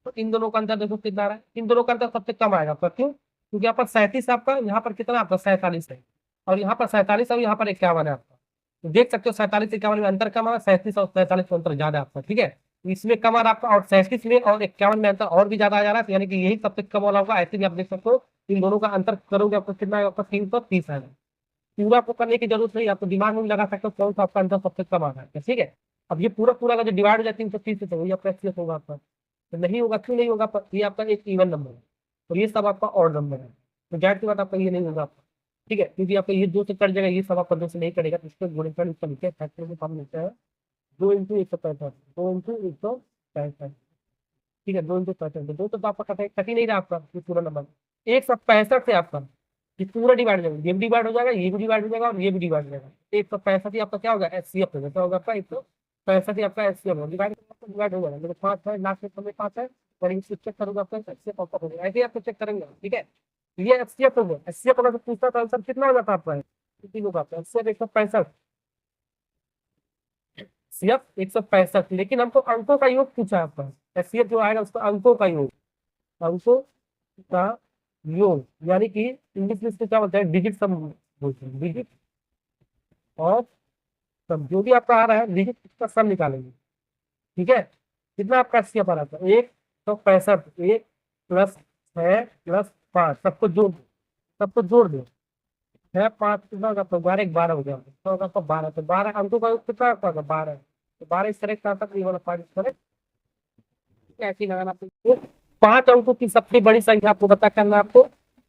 S1: तो इन दोनों का अंतर देखो कितना आ रहा है, इन दोनों का अंतर सबसे कम आएगा आपका। क्यों, क्योंकि यहाँ पर 37 आपका, यहाँ पर कितना आपका 47 है, और यहाँ पर 47 और यहाँ पर 51 है आपका। तो देख सकते हो 47 51 में अंतर कम है, 37 और 47 में अंतर ज्यादा है आपका। ठीक है, तो इसमें कम आ रहा है आपका, और 37 में और 51 में अंतर और भी ज्यादा आ जा रहा है, तो यानी कि यही सबसे कम वाला होगा। ऐसे भी आप देख सकते हो, इन दोनों का अंतर करोगे आपको कितना आएगा, आपका 330 आएगा। पूरा आपको करने की जरूरत नहीं, आपको दिमाग में भी लगा सकते हो कौन सा आपका आंसर सबसे कम आ रहा है। ठीक है, अब ये पूरा पूरा का जो डिवाइड हो जाए 330 से, तो वही आपका एचसीएफ होगा आपका। तो नहीं होगा, क्यों नहीं होगा, ये आपका एक इवन नंबर है और ये सब आपका ऑड नंबर है, तो जाहिर सी बात आपका ये नहीं होगा आपका। ठीक है, क्योंकि आपका ये 2 से कट जाएगा, ये सब आपका 2 से नहीं कटेगा, तो इसको गुणनफल इसका लिखे फैक्टर में फॉर्म मिलता है 2 × 165, 2 × 165। ठीक है, 2 × 65, 2 तो आपका कट ही नहीं रहा आपका ये पूरा नंबर। 165 से आपका ये पूरा डिवाइड हो जाएगा, ये भी डिवाइड हो जाएगा, ये भी डिवाइड हो जाएगा, और ये भी डिवाइड हो जाएगा। 165 ही आपका क्या होगा, एचसीएफ होगा। क्या होगा आपका 165 ही आपका एचसीएफ होगा। डिवाइड हो जाएगा, देखो 5 है, लास्ट में 5 है, और इसको चेक करोगे आपका एचसीएफ आपका हो जाएगा। ऐसे ही आपको चेक करेंगे। ठीक है, ये एचसीएफ होगा। एचसीएफ होगा तो पूछता था आंसर कितना हो जाता है आपका, कितनी होगा आपका एचसीएफ 165, सीएफ 165। लेकिन हमको अंकों का योग पूछा है आपका, एचसीएफ जो आएगा उसका अंकों का योग, अंकों का योग, यानी कि इंग्लिश में इसको क्या बोलते हैं, डिजिट सम बोलते हैं, डिजिट और सम। जो भी आपका आ रहा है डिजिट, इसका सम निकालेंगे। ठीक है, कितना आपका एचसीएफ आ रहा था, 165, 1 प्लस 6 प्लस 5, सबको जोड़ दो। 6 5 कितना होगा, तो 12 12 हो गया, तो होगा आपका 12। तो 12 अंकों का योग कितना आपका होगा, 12। तो 12 इस करेक्ट आता है, ये वाला 5 करेक्ट। ऐसे ही लगाना आपको। 5 अंकों की सबसे बड़ी संख्या आपको पता करना है आपको।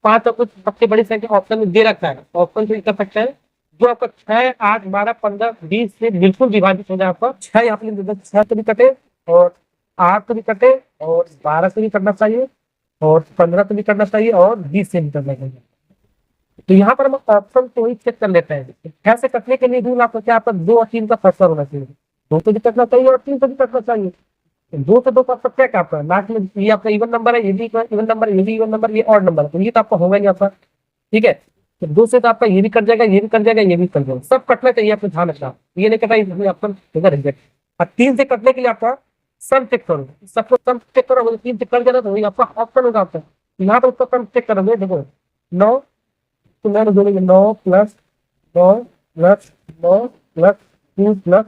S1: 5 अंकों की सबसे बड़ी संख्या ऑप्शन में दे रखा है, ऑप्शन से कर सकते हैं। जो आपका 6 8 12 15 20 से बिल्कुल विभाजित हो जाए आपका। 6 यहाँ पे 6 से भी कटे, और 8 से भी कटे, और 12 से भी करना चाहिए, और 15 से भी करना चाहिए, और 20 से भी करना चाहिए। तो यहाँ पर हम ऑप्शन को ही चेक कर लेते हैं। 6 से कटने के लिए रूल आपका क्या, आपका 2 और 3 का फैक्टर होना चाहिए। 2 से भी कटना चाहिए और 3 से भी कटना चाहिए। 2 से 2 का सब क्या आपका लास्ट में, ये आपका इवन नंबर है, ये भी इवन नंबर, ये भी इवन नंबर, ये ऑड नंबर है, तो ये तो आपका होगा नहीं आपका। ठीक है, तो 2 से तो आपका ये भी कट जाएगा, ये भी कट जाएगा, ये भी कट जाएगा, सब कटना चाहिए, आपको ध्यान रखना। ये नहीं कटा इसमें आपका होगा रिजेक्ट। और 3 से कटने के लिए आपका सम चेक करो, सबको सम चेक करो, 3 से कट जाना तो वही आपका ऑप्शन होगा आपका। यहाँ पर उसका सम चेक करोगे, देखो 9, तो मैंने जोड़ेंगे 9 प्लस 9 प्लस 9 प्लस 2 प्लस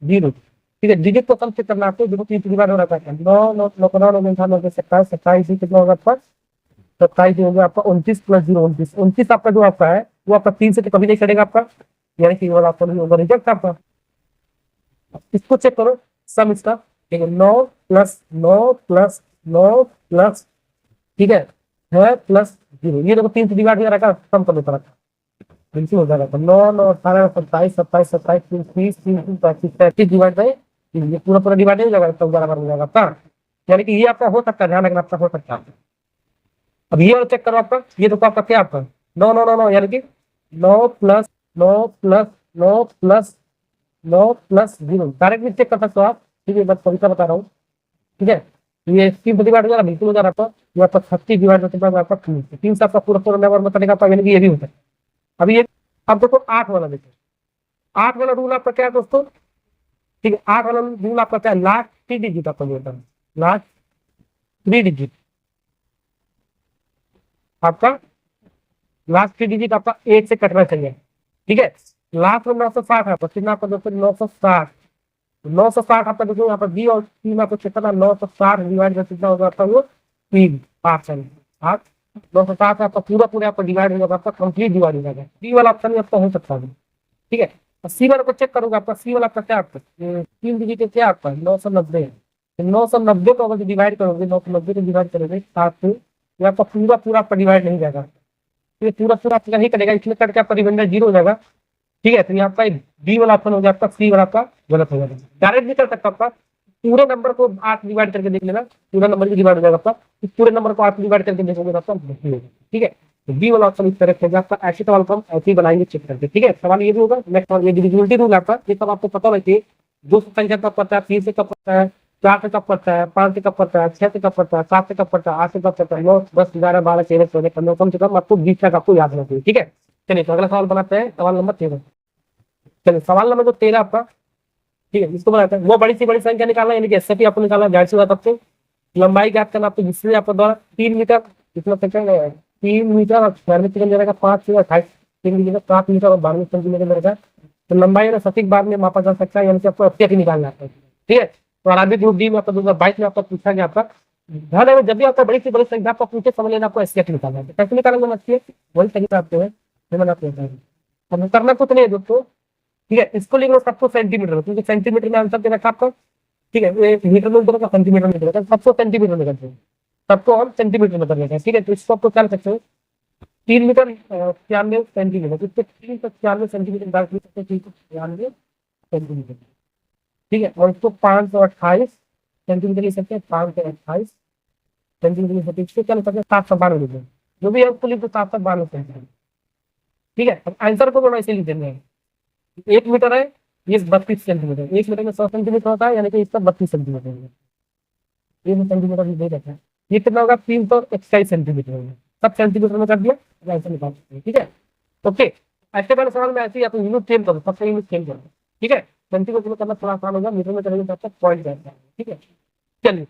S1: 0। ठीक है, डिजिट को कम चेक करना आपको, देखो 3 से डिवाइड हो रहा है, 9 9 9 9 9 27 27 कितना होगा आपका, 27 हो गया आपका 29 प्लस 0 29। 29 आपका जो आपका है वो आपका 3 से तो कभी नहीं कटेगा आपका, यानी कि वाला आपका नहीं होगा, रिजेक्ट आपका। इसको चेक करो सम इसका, ठीक है 9 प्लस 9 प्लस 9 प्लस, ठीक है प्लस 0, ये देखो 3 से डिवाइड हो रहा है, कम कर देता था बिल्कुल हो जाएगा। 9 9 18 27 27 27 30 30 35 35 डिवाइड बाई, ये पूरा पूरा डिवाइड हो जाएगा, तो 12 हो जाएगा आपका। यानी कि ये आपका हो सकता है, ध्यान रखना आपका हो सकता है। अब ये और चेक करो आपका, ये देखो आपका क्या आपका 9 9 9 9, यानी कि 9 plus 9 plus 9 plus 9 plus 0, direct भी चेक कर सकते हो आप। ठीक है, बस तरीका बता रहा हूँ। ठीक है, ये 3 से डिवाइड हो जाएगा, बिल्कुल हो जा रहा आपका, ये आपका 30 डिवाइड होता है आपका 3 से आपका पूरा पूरा नंबर में कटेगा आपका, यानी कि ये भी होता है। अभी ये अब देखो 8 वाला, देखो 8 वाला रूल आपका क्या है दोस्तों। ठीक है, 8 वाला रूल आपका क्या है, लास्ट 3 डिजिट आपका जो होता है, लास्ट 3 डिजिट आपका लास्ट 3 डिजिट आपका 8 से कटना चाहिए, ठीक है। लास्ट में 960 है, कितना आपका दोस्तों 960, 960 आपका देखो यहाँ पर बी और सी में आपको कितना 960 डिवाइड कर कितना होगा आपका वो 3%। आप 960 आपका पूरा पूरा आपका डिवाइड हो जाएगा, आपका कंप्लीट डिवाइड हो जाएगा। डी वाला ऑप्शन आपका हो सकता है, ठीक है। और सी वाला को चेक करोगे, आपका सी वाला आपका क्या आपका 3 डिजिट क्या आपका 990 है। 990 को अगर डिवाइड करोगे, 990 को डिवाइड करोगे 7 से, ये आपका पूरा पूरा आपका डिवाइड नहीं जाएगा, ये पूरा पूरा आपका नहीं कटेगा, इसमें कट के आपका रिमाइंडर 0 हो जाएगा, ठीक है। तो यहाँ आपका डी वाला ऑप्शन हो जाए, आपका सी वाला आपका गलत हो जाएगा। डायरेक्ट भी कर सकता आपका पूरे नंबर को 8 डिवाइड करके देख लेना, पूरा नंबर भी डिवाइड हो जाएगा आपका, इस पूरे नंबर को 8 डिवाइड करके देखोगे तो आपका नहीं होगा, ठीक है। तो बी वाला ऑप्शन इस तरह से आपका ऐसे सवाल को हम ऐसे ही बनाएंगे चेक करके, ठीक है। सवाल ये भी होगा। नेक्स्ट सवाल ये डिविजिबिलिटी रूल आपका, ये सब आपको पता होना चाहिए। 2 से संख्या कब पड़ता है, 3 से कब पड़ता है, 4 से कब पड़ता है, 5 से कब पड़ता है, 6 से कब पड़ता है, 7 से कब पड़ता है, 8 से कब पड़ता है, 9, 10, 11, 12, 13, 14, 15, कम से कम आपको 20 तक आपको याद रखना चाहिए, ठीक है। चलिए तो अगला सवाल बनाते हैं, सवाल नंबर 13। चलिए सवाल नंबर जो 13 आपका, ठीक है, इसको बनाते हैं। वो बड़ी सी बड़ी संख्या निकालना, यानी कि एसएपी आपको निकालना, जाहिर सी बात आपको लंबाई ज्ञात करना, आपको जिससे आपको द्वारा 3 मीटर कितना सेकंड है, 3 मीटर और 92 सेकंड रहेगा, 5 से 28 सेकंड, 7 मीटर और 92 सेंटीमीटर रहेगा। तो लंबाई है सटीक बाद में मापा जा सकता है, यानी कि आपको एसएपी निकालना है, ठीक है। तो आरआरबी ग्रुप डी में आपका 2022 में आपका पूछा गया आपका, ध्यान है जब भी आपका बड़ी से बड़ी संख्या आपको पूछे समझ लेना आपको एसएपी निकालना है। कैसे निकालेंगे मत वही तरीका आपको है, हमें करना कुछ नहीं है दोस्तों, ठीक है। इसको लिख लो सबको सेंटीमीटर में, क्योंकि सेंटीमीटर में आंसर दे रखा आपको, ठीक है। ये मीटर में उधर का सेंटीमीटर में देगा, सबको सेंटीमीटर में करते हैं, सबको हम सेंटीमीटर में कर लेते हैं, ठीक है। तो इसको आपको क्या सकते हो 3 मीटर 96 सेंटीमीटर, इसको 396 सेंटीमीटर डाल सकते हैं, 396 सेंटीमीटर, ठीक है। और इसको 528 सेंटीमीटर लिख सकते हैं, 528 सेंटीमीटर लिख सकते हैं, इसको क्या लिख सकते हैं 792 लिख दें, जो भी आपको लिख दो 792 सेंटीमीटर, ठीक है। अब आंसर को दोनों ऐसे लिख देंगे, 1 मीटर है ये 32 सेंटीमीटर, 1 मीटर में 100 सेंटीमीटर होता है, यानी कि इसका 32 सेंटीमीटर है, ये सेंटीमीटर भी दे रखा है। ये कितना होगा 321 सेंटीमीटर होगा, सब सेंटीमीटर में कर दिया, आंसर निकाल सकते हैं, ठीक है। ओके, ऐसे वाले सवाल में ऐसे ही आप यूनिट चेंज करो, सबसे यूनिट चेंज करो, ठीक है। सेंटीमीटर में करना थोड़ा आसान होगा, मीटर में करेंगे तब तक पॉइंट रहता है, ठीक है। चलिए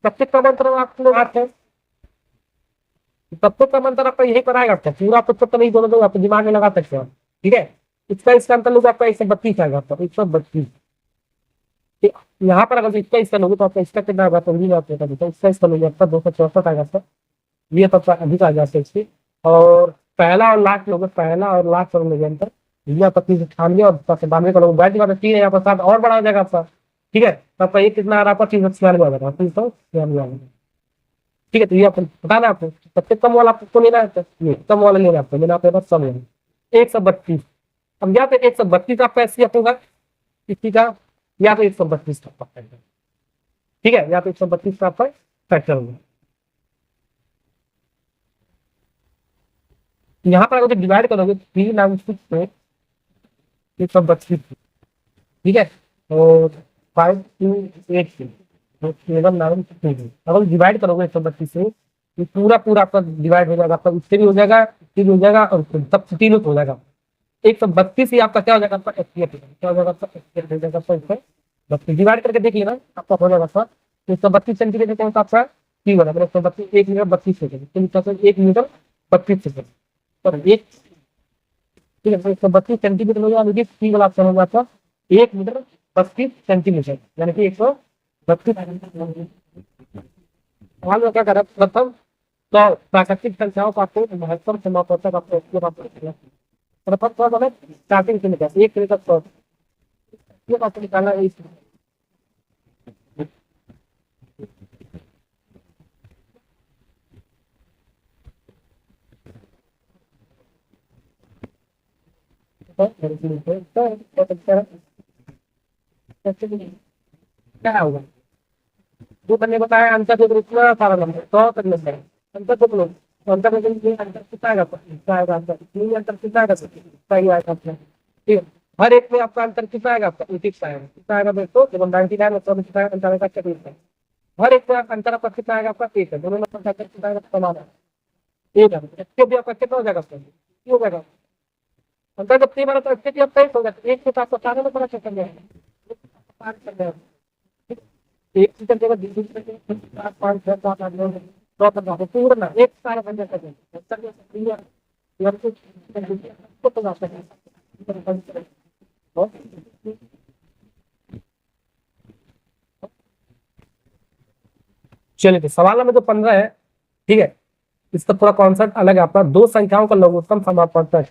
S1: सबसे कम अंतर आपको बात है, सबसे कम अंतर आपका यही पर आएगा, आपका पूरा पुस्तक तो नहीं दोनों आपको दिमाग में लगा सकते हो, ठीक है। इसका अंतर लोग आपका 132 आएगा, आपका 132, यहाँ पर अगर इसका इसका लोगे तो आपका इसका कितना होगा, तो इसका लोगे आपका 264 आएगा, आपका ये सबका अधिक आ जाता है इससे। और पहला और लास्ट लोगे, पहला और लास्ट और लोगे अंतर, ये आपका 398 और 92 का लोगे, 3 है यहाँ पर 7 और बड़ा हो जाएगा आपका, ठीक है। तो आपका ये कितना आ रहा है आपका 396 आ जाएगा, 396, ठीक है। तो ये आपको बताना, आपको सबसे कम वाला आपको लेना है, ये कम वाला लेना है आपको, लेना आपके पास कम है 132। अब यहाँ पे 132 आपका ऐसी होगा किसी का, या तो 132 का फैक्टर, ठीक है, या तो 132 का आपका फैक्टर होगा। यहाँ पर अगर डिवाइड करोगे 396 से 132, ठीक है, और 528 अगर डिवाइड करोगे 132 से, ये पूरा पूरा आपका डिवाइड हो जाएगा, आपका उससे भी हो जाएगा, तीन हो जाएगा और सब तीनों हो जाएगा। 132 ही आपका क्या हो जाएगा, आपका एसपीएफ क्या हो जाएगा, आपका एसपीएफ हो जाएगा, आपका 132 डिवाइड करके देख लेना आपका हो जाएगा सर। 132 सेंटीमीटर कौन सा आपका टी वाला, मतलब 132 1 मीटर 32 सेकंड, 1 मीटर 32 सेकंड और एक, ठीक है। 132 सेंटीमीटर हो जाएगा, टी वाला ऑप्शन होगा आपका 1 मीटर 32 सेंटीमीटर, यानी कि 132। सवाल में क्या करा प्रथम तो प्राकृतिक संख्याओं का आपको महत्व समाप्त तक आपको प्रथम तो हमें स्टार्टिंग से निकाल 1 से लेकर 100 ये आपको निकालना है। क्या होगा जो मैंने बताया अंतर के रूप में सारा नंबर 100 तक मिल जाएगा, अंतर को लो अंतर में अंतर कितना आएगा, अंतर कितना आएगा, सही आएगा अपना, ठीक है। हर एक में आपका अंतर कितना आएगा, आपका 29 आएगा, कितना आएगा दोस्तों, जब 99 और 100 कितना अंतर का चक्कर है, हर एक में अंतर आपका कितना आएगा, आपका 1 है, दोनों में अंतर कितना आएगा, समान है 1 है, इसके भी आपका कितना हो जाएगा, हो जाएगा अंतर जब 3 तो इसके भी आप 23 हो जाएगा, 1 के साथ 17 में थोड़ा चक्कर जाएगा, 1 की जगह 2 5 6 7 8 9 तो पूर्ण एक सारा बन जाता है चलिए तो सवाल नंबर जो 15 है, ठीक है, इसका पूरा कॉन्सेप्ट अलग है आपका। दो संख्याओं का लघुत्तम समापवर्तक,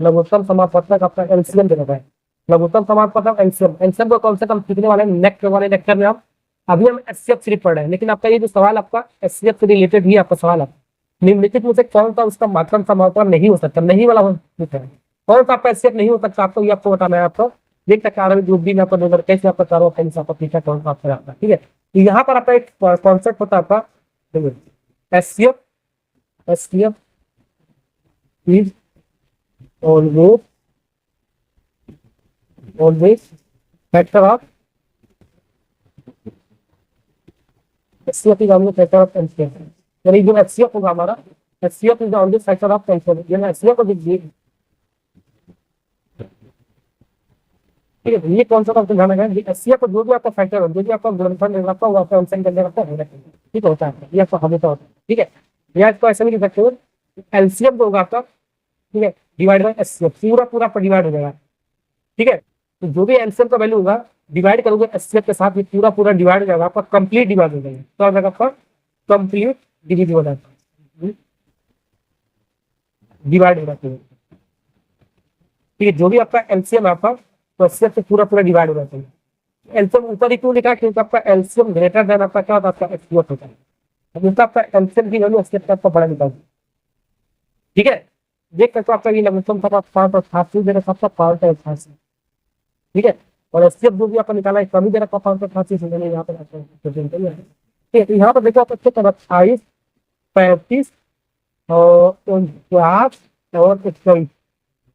S1: लघुत्तम समापवर्तक आपका एलसीएम दे रखा है। लघुत्तम समापवर्तक एलसीएम, एलसीएम का कॉन्सेप्ट हम सीखने वाले हैं नेक्स्ट वाले लेक्चर में। आप अभी हम एचसीएफ सिर्फ पढ़ रहे हैं, लेकिन आपका ये जो सवाल आपका एचसीएफ से रिलेटेड ही आपका सवाल है। निम्नलिखित में से कौन सा उसका माध्यम समापवर्तक नहीं हो सकता, नहीं वाला कौन सा आपका एचसीएफ नहीं हो सकता, आपको ये आपको बताना है। आपको देख सकते हैं ग्रुप डी में आपका 2023 में आपका चारों ऑप्शन आपका पीछा कौन सा आपका आता है, ठीक है। तो यहाँ पर आपका एक कॉन्सेप्ट होता है आपका HCF, HCF is always factor of HCF is always factor of LCM, यानी जो HCF होगा हमारा, HCF is always factor of LCM, यानी HCF को देखिए, ठीक है। ये कौन सा आपको ध्यान रखना है, HCF को जो भी आपका फैक्टर हो, जो भी आपका गुणनफल रहेगा आपका, वो आपका एलसीएम करने का होगा, ठीक होता है, ये आपका हमेशा होता है, ठीक है। या इसको ऐसे भी लिख सकते हो, एलसीएम होगा आपका, ठीक है, डिवाइड बाय एचसीएफ, पूरा पूरा पर डिवाइड हो जाएगा, ठीक है। तो जो भी एलसीएम का वैल्यू होगा डिवाइड करोगे एचसीएफ के साथ, ये पूरा पूरा डिवाइड हो जाएगा आपका, कंप्लीट डिवाइड हो जाएगा, तो आ जाएगा आपका कंप्लीट डिविजन हो जाएगा, डिवाइड हो जाएगा, ठीक है। जो भी आपका एलसीएम है आपका, तो एचसीएफ से पूरा पूरा डिवाइड हो जाता है। एलसीएम ऊपर ही क्यों लिखा, क्योंकि आपका एलसीएम ग्रेटर देन आपका क्या होता है, आपका एचसीएफ होता है। अब आपका एलसीएम की वैल्यू एचसीएफ का आपको बड़ा निकाल, ठीक है। देख सकते हो आपका ये लघुत्तम था 588 दे रखा था 588, ठीक है। और एचसीएफ जो भी आपका निकाला है कमी दे रखा 588 से, मैंने यहाँ पर ठीक है। तो यहाँ पर देखो आप 28, 35 और 49 और 21,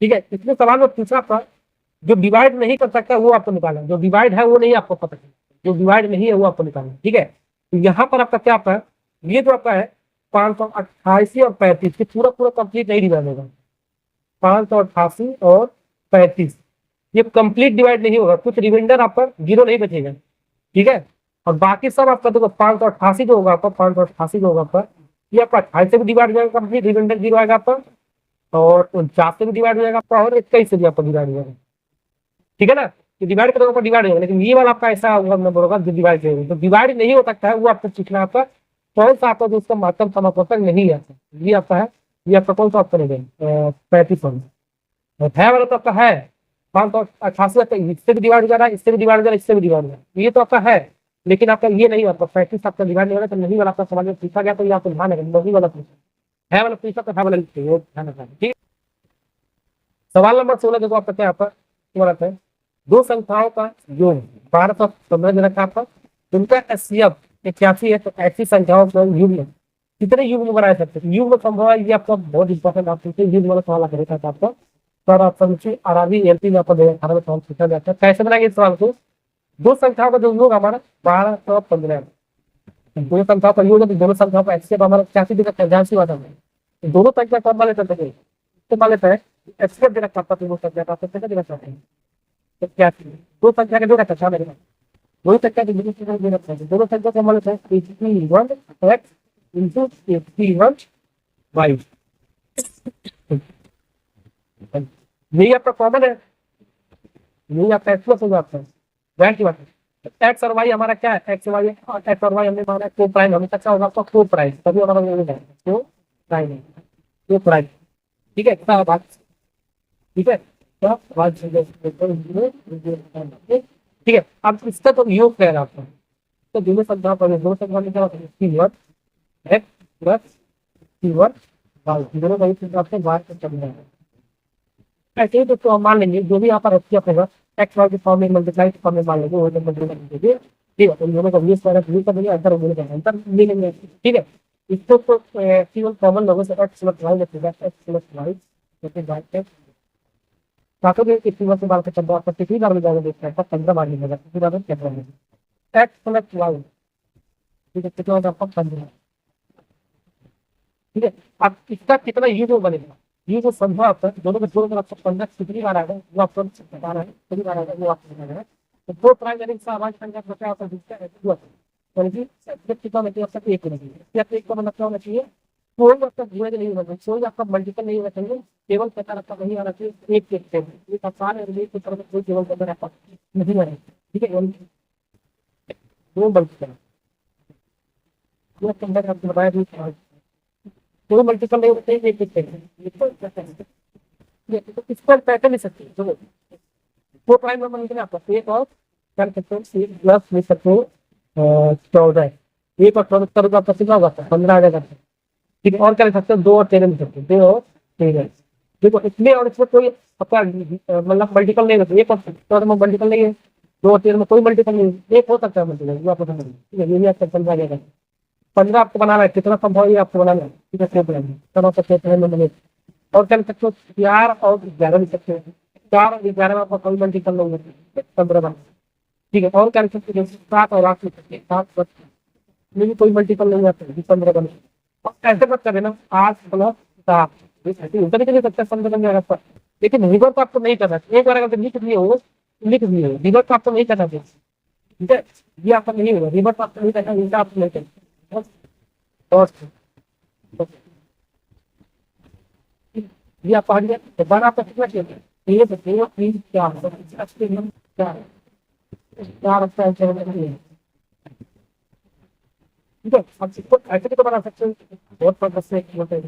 S1: ठीक है। इसमें सवाल में पूछा था जो डिवाइड नहीं कर सकता वो आपको निकालना, जो डिवाइड है वो नहीं आपको पता, जो डिवाइड नहीं है वो आपको निकालना, ठीक है। तो यहाँ पर आपका क्या आता है, ये जो आपका है 588 और 35 पूरा पूरा कंप्लीट नहीं डिवाइड होगा, 588 और 35 ये कंप्लीट डिवाइड नहीं होगा, कुछ रिमाइंडर आपका जीरो नहीं बचेगा, ठीक है। और बाकी सब आपका देखो 588 जो होगा आपका, 588 जो होगा आपका, ये आपका 28 से भी डिवाइड हो जाएगा, कंप्लीट रिमाइंडर जीरो आएगा आपका, और 49 से भी डिवाइड हो जाएगा आपका, और 21 से भी आपका डिवाइड हो जाएगा, ठीक है ना। ये डिवाइड करोगे तो डिवाइड हो जाएगा, लेकिन ये वाला आपका ऐसा होगा नंबर होगा जो डिवाइड करेगा, तो डिवाइड नहीं हो सकता है, वो आपको सीखना आपका कौन सा आपका जो उसका माध्यम समापवर्तक नहीं है, ये आपका है, ये आपका कौन सा ऑप्शन है 35 है वाला तो आपका है 588, इससे भी डिवाइड हो जा रहा है, इससे भी डिवाइड हो जा रहा है, इससे भी डिवाइड हो जा रहा है, ये तो आपका है, लेकिन आपका ये नहीं आपका 35 आपका डिवाइड नहीं हो रहा, तो नहीं वाला आपका सवाल में पूछा गया, तो ये आपको ध्यान रखना, नहीं वाला पूछा है वाला पूछा तो है वाला लिखते हो, ध्यान रखना, ठीक है। सवाल नंबर 16 देखो आपका क्या आपका है, दो संख्याओं का योग 1215 दे रखा आपका, उनका एचसीएफ 81 है, तो ऐसी संख्याओं का युग्म कितने युग्म बनाए सकते हैं, युग्म संभव है, ये आपका बहुत इंपॉर्टेंट आप पूछते युग्म वाला सवाल करेगा आपका, सर ऑप्शन से आरआरबी एलपी में आपको 2018 में सवाल पूछा जाता है। कैसे बनाएंगे इस सवाल को, दो संख्याओं का जो योग हमारा 1215, दो संख्याओं का योग है, दोनों संख्याओं का एचसीएफ हमारा 81 दे रखा है, ध्यान से बात है, दोनों संख्या कौन मान लेते हैं, तो मान लेते हैं एचसीएफ दे रखा है, दोनों संख्या का आपको देना चाहते हैं, तो क्या दो संख्या का जो रहता है मेरे वही संख्या के दोनों संख्या को हमारे पास 81 x into 81 y, यही आपका कॉमन है, यही आपका एक्स प्लस हो जाता है, जाहिर सी बात है। एक्स और वाई हमारा क्या है, एक्स वाई और एक्स और वाई हमने माना को प्राइम, हमेशा क्या होगा आपका को प्राइम, तभी हमारा वो है को प्राइम है, को प्राइम, ठीक है। क्या बात, ठीक है, ठीक है। अब इसका तो योग कह रहा आपको, तो दोनों संख्या पर दो संख्या में क्या होता है c1 x plus c1 y, दोनों वही संख्या से y से चल रहा है, ऐसे ही तो हम मान लेंगे जो भी यहाँ पर एचसीएफ होगा एक्स वाई के फॉर्म में मल्टीप्लाई के फॉर्म में मान लेंगे, वो मल्टीप्लाई कर दीजिए, ठीक है। तो दोनों का 20 कर देंगे, अंतर हो जाएगा, अंतर ले लेंगे, ठीक है। इसको तो केवल कॉमन लोगों से x प्लस y लिखेगा, x प्लस y जैसे y के काटोगे कितनी बार से बाल के 14 आपको कितनी बार मिल देखते हैं 15 बार मिलेगा, कितनी बार कैसे मिलेगा x प्लस y, ठीक है, कितना होगा आपका 15, ठीक है। अब इसका कितना यूज बनेगा, ये जो संभव आपका दोनों के जोड़ कर आपको 15 कितनी बार आएगा वो आपको बता रहा है, कितनी बार आएगा वो आपको बता रहा है। तो दो प्राइम यानी सामान्य संख्या बचा आपका दूसरा है, बल्कि एससीएफ कितना होना चाहिए आपका, एक होना चाहिए। एससीएफ एक का मतलब क्या होना चाहिए, कोई आपका जीरो नहीं होना चाहिए, कोई आपका मल्टीपल नहीं होना चाहिए, केवल प्रकार आपका नहीं आना चाहिए, एक के टेबल एक आसान है, एक की तरफ कोई केवल प्रकार आपका नहीं आना, ठीक है। दो मल्टीपल अंदर आपको बताया भी, दो मल्टीपल नहीं होते, एक एक टेबल तो इस पर पैटर्न ले सकते हैं। तो फोर प्राइम नंबर निकले आपका एक और कर सकते हैं, एक प्लस ले सकते हो 14, एक और 14 करोगे आपका कितना होगा, 15 आ जाएगा, ठीक है। और क्या ले सकते हो, 2 और 13 ले सकते हो, 2 और 13, देखो इसमें और इसमें कोई आपका मतलब मल्टीपल नहीं होता, एक और 14 में मल्टीपल नहीं है, 2 और 13 में कोई मल्टीपल नहीं है, एक हो सकता है मल्टीपल, वो आपको समझ, ठीक है। ये भी आपका 15 आ जाएगा। 15 आपको बनाना है, कितना संभव है ये आपको बनाना है, ठीक है। चलो सकते और क्या लिख सकते हो, 4 और 11 लिख सकते हो, 4 और 11 में आपका कोई मल्टीपल नहीं है, 15 बन, ठीक है। और क्या लिख सकते हो, 7 और 8 लिख सकते हैं, 7 में भी कोई मल्टीपल नहीं आता है, 15 बन। और ऐसे मत कर देना 8 प्लस 7, उधर के लिए सकते हैं 15 बन जाएगा आपका, लेकिन रिवर तो आपको नहीं करना, एक बार अगर लिख दिए हो, लिख दिए हो, रिवर तो आपको नहीं करना चाहिए, ठीक है। ये आपका नहीं होगा, रिवर तो आपको नहीं करना, इनका आपको नहीं करना। और ये आप पढ़ लिया, तो बार आपका कितना चाहिए, ये तो 2 3 4 4 4 ऑप्शन चाहिए, ठीक है। अब इसको ऐसे भी तो बना सकते हैं, बहुत पद से एक होता है,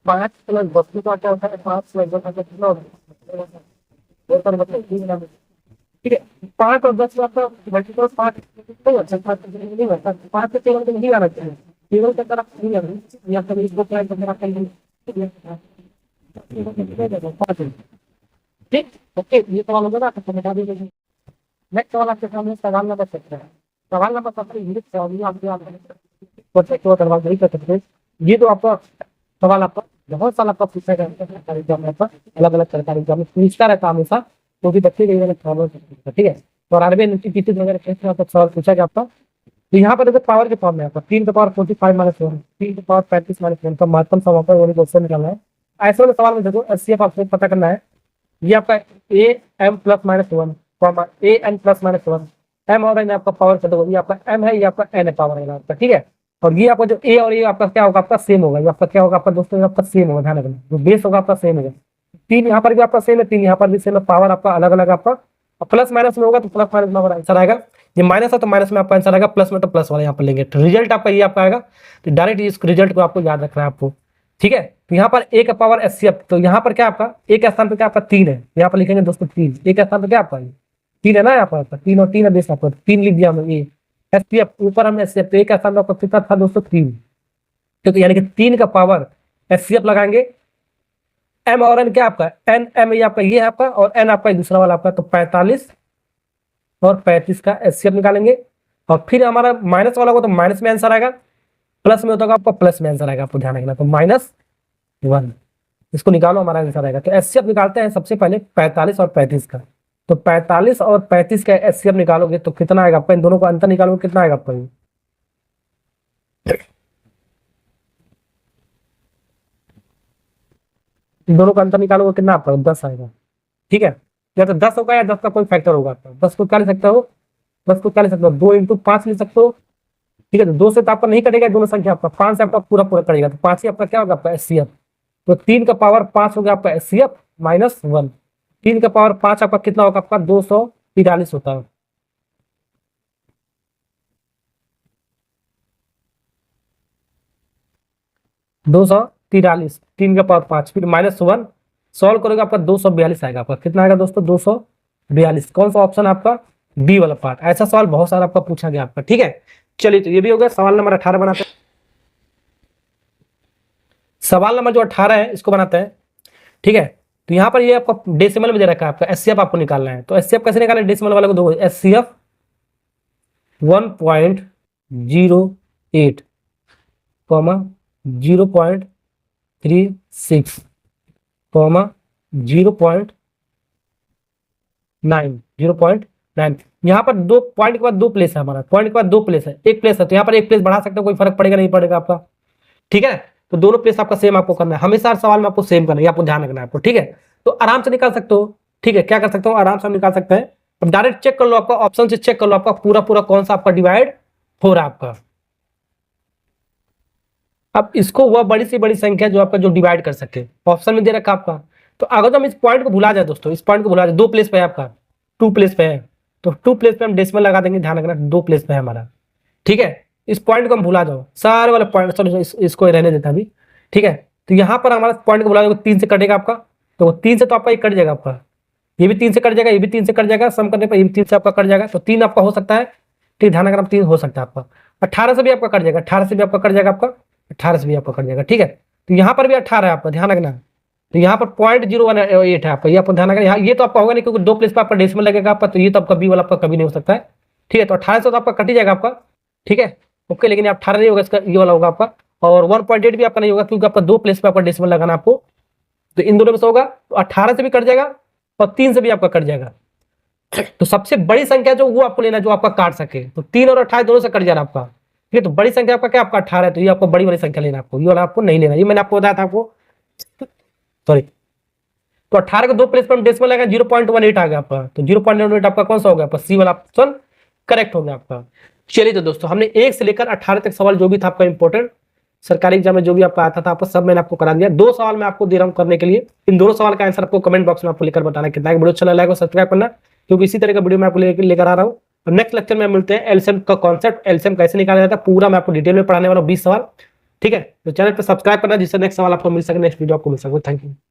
S1: 5 प्लस 10 का क्या होता है, 5 प्लस 10 का कितना होता है, वो तो मतलब 3 ना, ठीक है। 5 और 10 आपका मल्टीपल 5 नहीं हो सकता, नहीं होता, 5 से केवल नहीं आना चाहिए, केवल का तरफ नहीं आना, या कभी इसको क्या करना चाहिए, ठीक, ओके। ये सवाल होगा ना, तो बता दीजिए। नेक्स्ट सवाल आपके सामने सवाल नंबर 17 है। सवाल नंबर 17 इंग्लिश सवाल नहीं कर सकते। ये तो आपका सवाल आपका बहुत साल आपका पूछा गया सरकारी एग्जाम में, अलग अलग सरकारी एग्जाम में पूछता रहता हमेशा, क्योंकि बच्चे कई अलग सवाल, ठीक है। तो आरबीआई नीति वगैरह आपका सवाल पूछा गया आपका। तो यहाँ पर देखो पावर के फॉर्म में आपका 3 की पावर 45 माइनस 1, 3 की पावर 35 माइनस 1 का महत्तम समापन वाले क्वेश्चन निकालना है। ऐसे वाले सवाल में देखो एचसीएफ आपको पता करना है। ये आपका A M plus minus 1 A N plus minus 1, M और एन आपका पावर कर दो, ये आपका एम है, ये आपका एन है, पावर है आपका, ठीक है। और ये आपका जो ए और ए आपका क्या होगा, आपका सेम होगा, ये आपका क्या होगा आपका दोस्तों, आपका सेम होगा, ध्यान रखना, जो बेस होगा आपका सेम होगा। 3 यहाँ पर भी आपका सेम है, 3 यहाँ पर भी सेम है, पावर आपका अलग अलग आपका प्लस माइनस में होगा, तो प्लस माइनस में आंसर आएगा। ये माइनस है तो माइनस में आपका आंसर आएगा, प्लस में तो प्लस वाला यहाँ पर लेंगे, तो रिजल्ट आपका ये आपका आएगा। तो डायरेक्ट इस रिजल्ट को आपको याद रखना है आपको, ठीक है। तो यहाँ पर ए का पावर एचसीएफ, तो यहाँ पर क्या आपका एक स्थान पर क्या आपका 3 है, यहाँ पर लिखेंगे दोस्तों 3, एक स्थान पर क्या आपका 3 है ना, यहाँ पर 3 और 3 है, बेस आपको 3 लिख दिया हमने, एचसीएफ ऊपर हमने एचसीएफ, तो एक स्थान पर आपका कितना था दोस्तों 3, तो यानी कि 3 का पावर एचसीएफ लगाएंगे। एम और एन क्या आपका, एन एम ये आपका ये है आपका, और एन आपका दूसरा वाला आपका, तो 45 और 35 का एचसीएफ निकालेंगे। और फिर हमारा माइनस वाला को तो माइनस में आंसर आएगा, प्लस में होता है आपका प्लस में आंसर आएगा, आपको ध्यान रखना। तो -1 इसको निकालो, हमारा आंसर आएगा। तो एचसीएफ निकालते हैं सबसे पहले 45 और 35 का, तो 45 और 35 का एचसीएफ निकालोगे तो कितना आएगा आपका, इन दोनों का अंतर निकालोगे कितना आएगा आपका, इन दोनों का अंतर निकालोगे कितना आपका 10 आएगा, ठीक है। या तो 10 होगा या 10 का कोई फैक्टर होगा आपका, 10 को क्या ले सकते हो, 10 को क्या ले सकते हो, 2 × 5 ले सकते हो, ठीक है। तो 2 से तो आपका नहीं कटेगा दोनों संख्या, आपका 5 से आपका पूरा पूरा कटेगा, तो 5 ही आपका क्या होगा आपका एचसीएफ। तो 3 का पावर 5 हो गया आपका एचसीएफ -1, 3 का पावर 5 आपका कितना होगा आपका 243 होता है, 243, 3 का पावर 5, फिर -1 सॉल्व करोगे आपका 242 आएगा, आपका कितना आएगा दोस्तों 242। कौन सा ऑप्शन आपका, बी वाला पार्ट। ऐसा सवाल बहुत सारा आपका पूछा गया आपका, ठीक है। चलिए तो ये भी हो गया। सवाल नंबर 18 बनाते हैं। सवाल नंबर जो 18 है इसको बनाते हैं, ठीक है। तो यहाँ पर ये आपका डेसिमल में दे रखा है, आपका एचसीएफ आपको निकालना है। तो एचसीएफ कैसे निकालें, डेसिमल वाले को दो, एचसीएफ 1.08 0.36 0.9 यहाँ पर 2 पॉइंट के बाद 2 प्लेस है, हमारा पॉइंट के बाद 2 प्लेस है, एक प्लेस है, तो यहाँ पर एक प्लेस बढ़ा सकते हो, कोई फर्क पड़ेगा नहीं पड़ेगा आपका, ठीक है। तो दोनों प्लेस आपका सेम आपको करना है, हमेशा सवाल में आपको सेम करना है, आपको ध्यान रखना है आपको, ठीक है। तो आराम से निकाल सकते हो, ठीक है। क्या कर सकते हो, आराम से हम निकाल सकते हैं। अब डायरेक्ट चेक कर लो, आपका ऑप्शन से चेक कर लो, आपका पूरा पूरा कौन सा आपका डिवाइड 4 आपका। अब इसको वह बड़ी से बड़ी संख्या जो आपका जो डिवाइड कर सके, ऑप्शन में दे रखा आपका। तो अगर तो हम इस पॉइंट को भुला जाए दोस्तों, इस पॉइंट को भुला जाए, 2 प्लेस पे है आपका, 2 प्लेस पे है, तो 2 प्लेस पे हम डेसिमल लगा देंगे, ध्यान रखना 2 प्लेस पे है हमारा, ठीक है। इस पॉइंट को हम भुला जाओ, सारे वाले पॉइंट, सॉरी इसको रहने देता अभी, ठीक है। तो यहाँ पर हमारा पॉइंट को भुला जाओ, 3 से कटेगा आपका, तो 3 से तो आपका ये कट जाएगा आपका, ये भी 3 से कट जाएगा, ये भी 3 से कट जाएगा, सम करने पर ये भी 3 से आपका कट जाएगा, तो 3 आपका हो सकता है, ठीक, ध्यान रखना 3 हो सकता है आपका। 18 से भी आपका कट जाएगा, 18 से भी आपका कट जाएगा आपका, 18 से भी आपका कट जाएगा, ठीक है। तो यहाँ पर भी 18 है आपका, ध्यान रखना। तो यहाँ पर 0.018 है आपका, ये आपको ध्यान रखना। यहाँ ये तो आपका होगा नहीं क्योंकि 2 प्लेस पर आपका डेसिमल लगेगा आपका, तो ये तो आपका बी वाला आपका कभी नहीं हो सकता है, ठीक है। तो 18 से तो आपका कट ही जाएगा आपका, ठीक है, ओके। लेकिन 18 नहीं होगा, इसका ये वाला होगा आपका, और 1.8 भी आपका नहीं होगा क्योंकि आपका 2 प्लेस पर आपका डेसिमल लगाना आपको, तो इन दोनों में से होगा, तो 18 से भी कट जाएगा और 3 से भी आपका कट जाएगा। तो सबसे बड़ी संख्या जो वो आपको लेना है जो आपका काट सके, तो 3 और 18 दोनों से कट जाना आपका, ठीक है। तो बड़ी संख्या आपका क्या, आपका 18 है, तो ये आपको बड़ी वाली संख्या लेना, आपको ये वाला आपको नहीं लेना, ये मैंने आपको बताया था आपको, सॉरी। तो 18 को 2 प्लेस पर हम डेसिमल लगाएंगे, 0.18 आ गया आपका, तो 0.18 आपका कौन सा हो गया आपका, सी वाला ऑप्शन करेक्ट हो गया आपका। चलिए तो दोस्तों, हमने 1 से लेकर 18 तक सवाल जो भी था आपका इंपॉर्टेंट सरकारी एग्जाम में जो भी आपका आता था आपको, सब मैंने आपको करा दिया। 2 सवाल मैं आपको दे रहा हूं करने के लिए, इन दोनों सवाल का आंसर आपको कमेंट बॉक्स में आपको लेकर बताना। कितना वीडियो अच्छा लगा, सब्सक्राइब करना, क्योंकि इसी तरह का वीडियो मैं आपको लेकर आ रहा हूँ। और नेक्स्ट लेक्चर में मिलते हैं एलसीएम का कॉन्सेप्ट, एलसीएम कैसे निकाला जाता है पूरा मैं आपको डिटेल में पढ़ाने वाला हूँ, 20 सवाल, ठीक है। तो चैनल पर सब्सक्राइब करना जिससे नेक्स्ट सवाल आपको मिल सके, नेक्स्ट वीडियो आपको मिल सके। Thank you.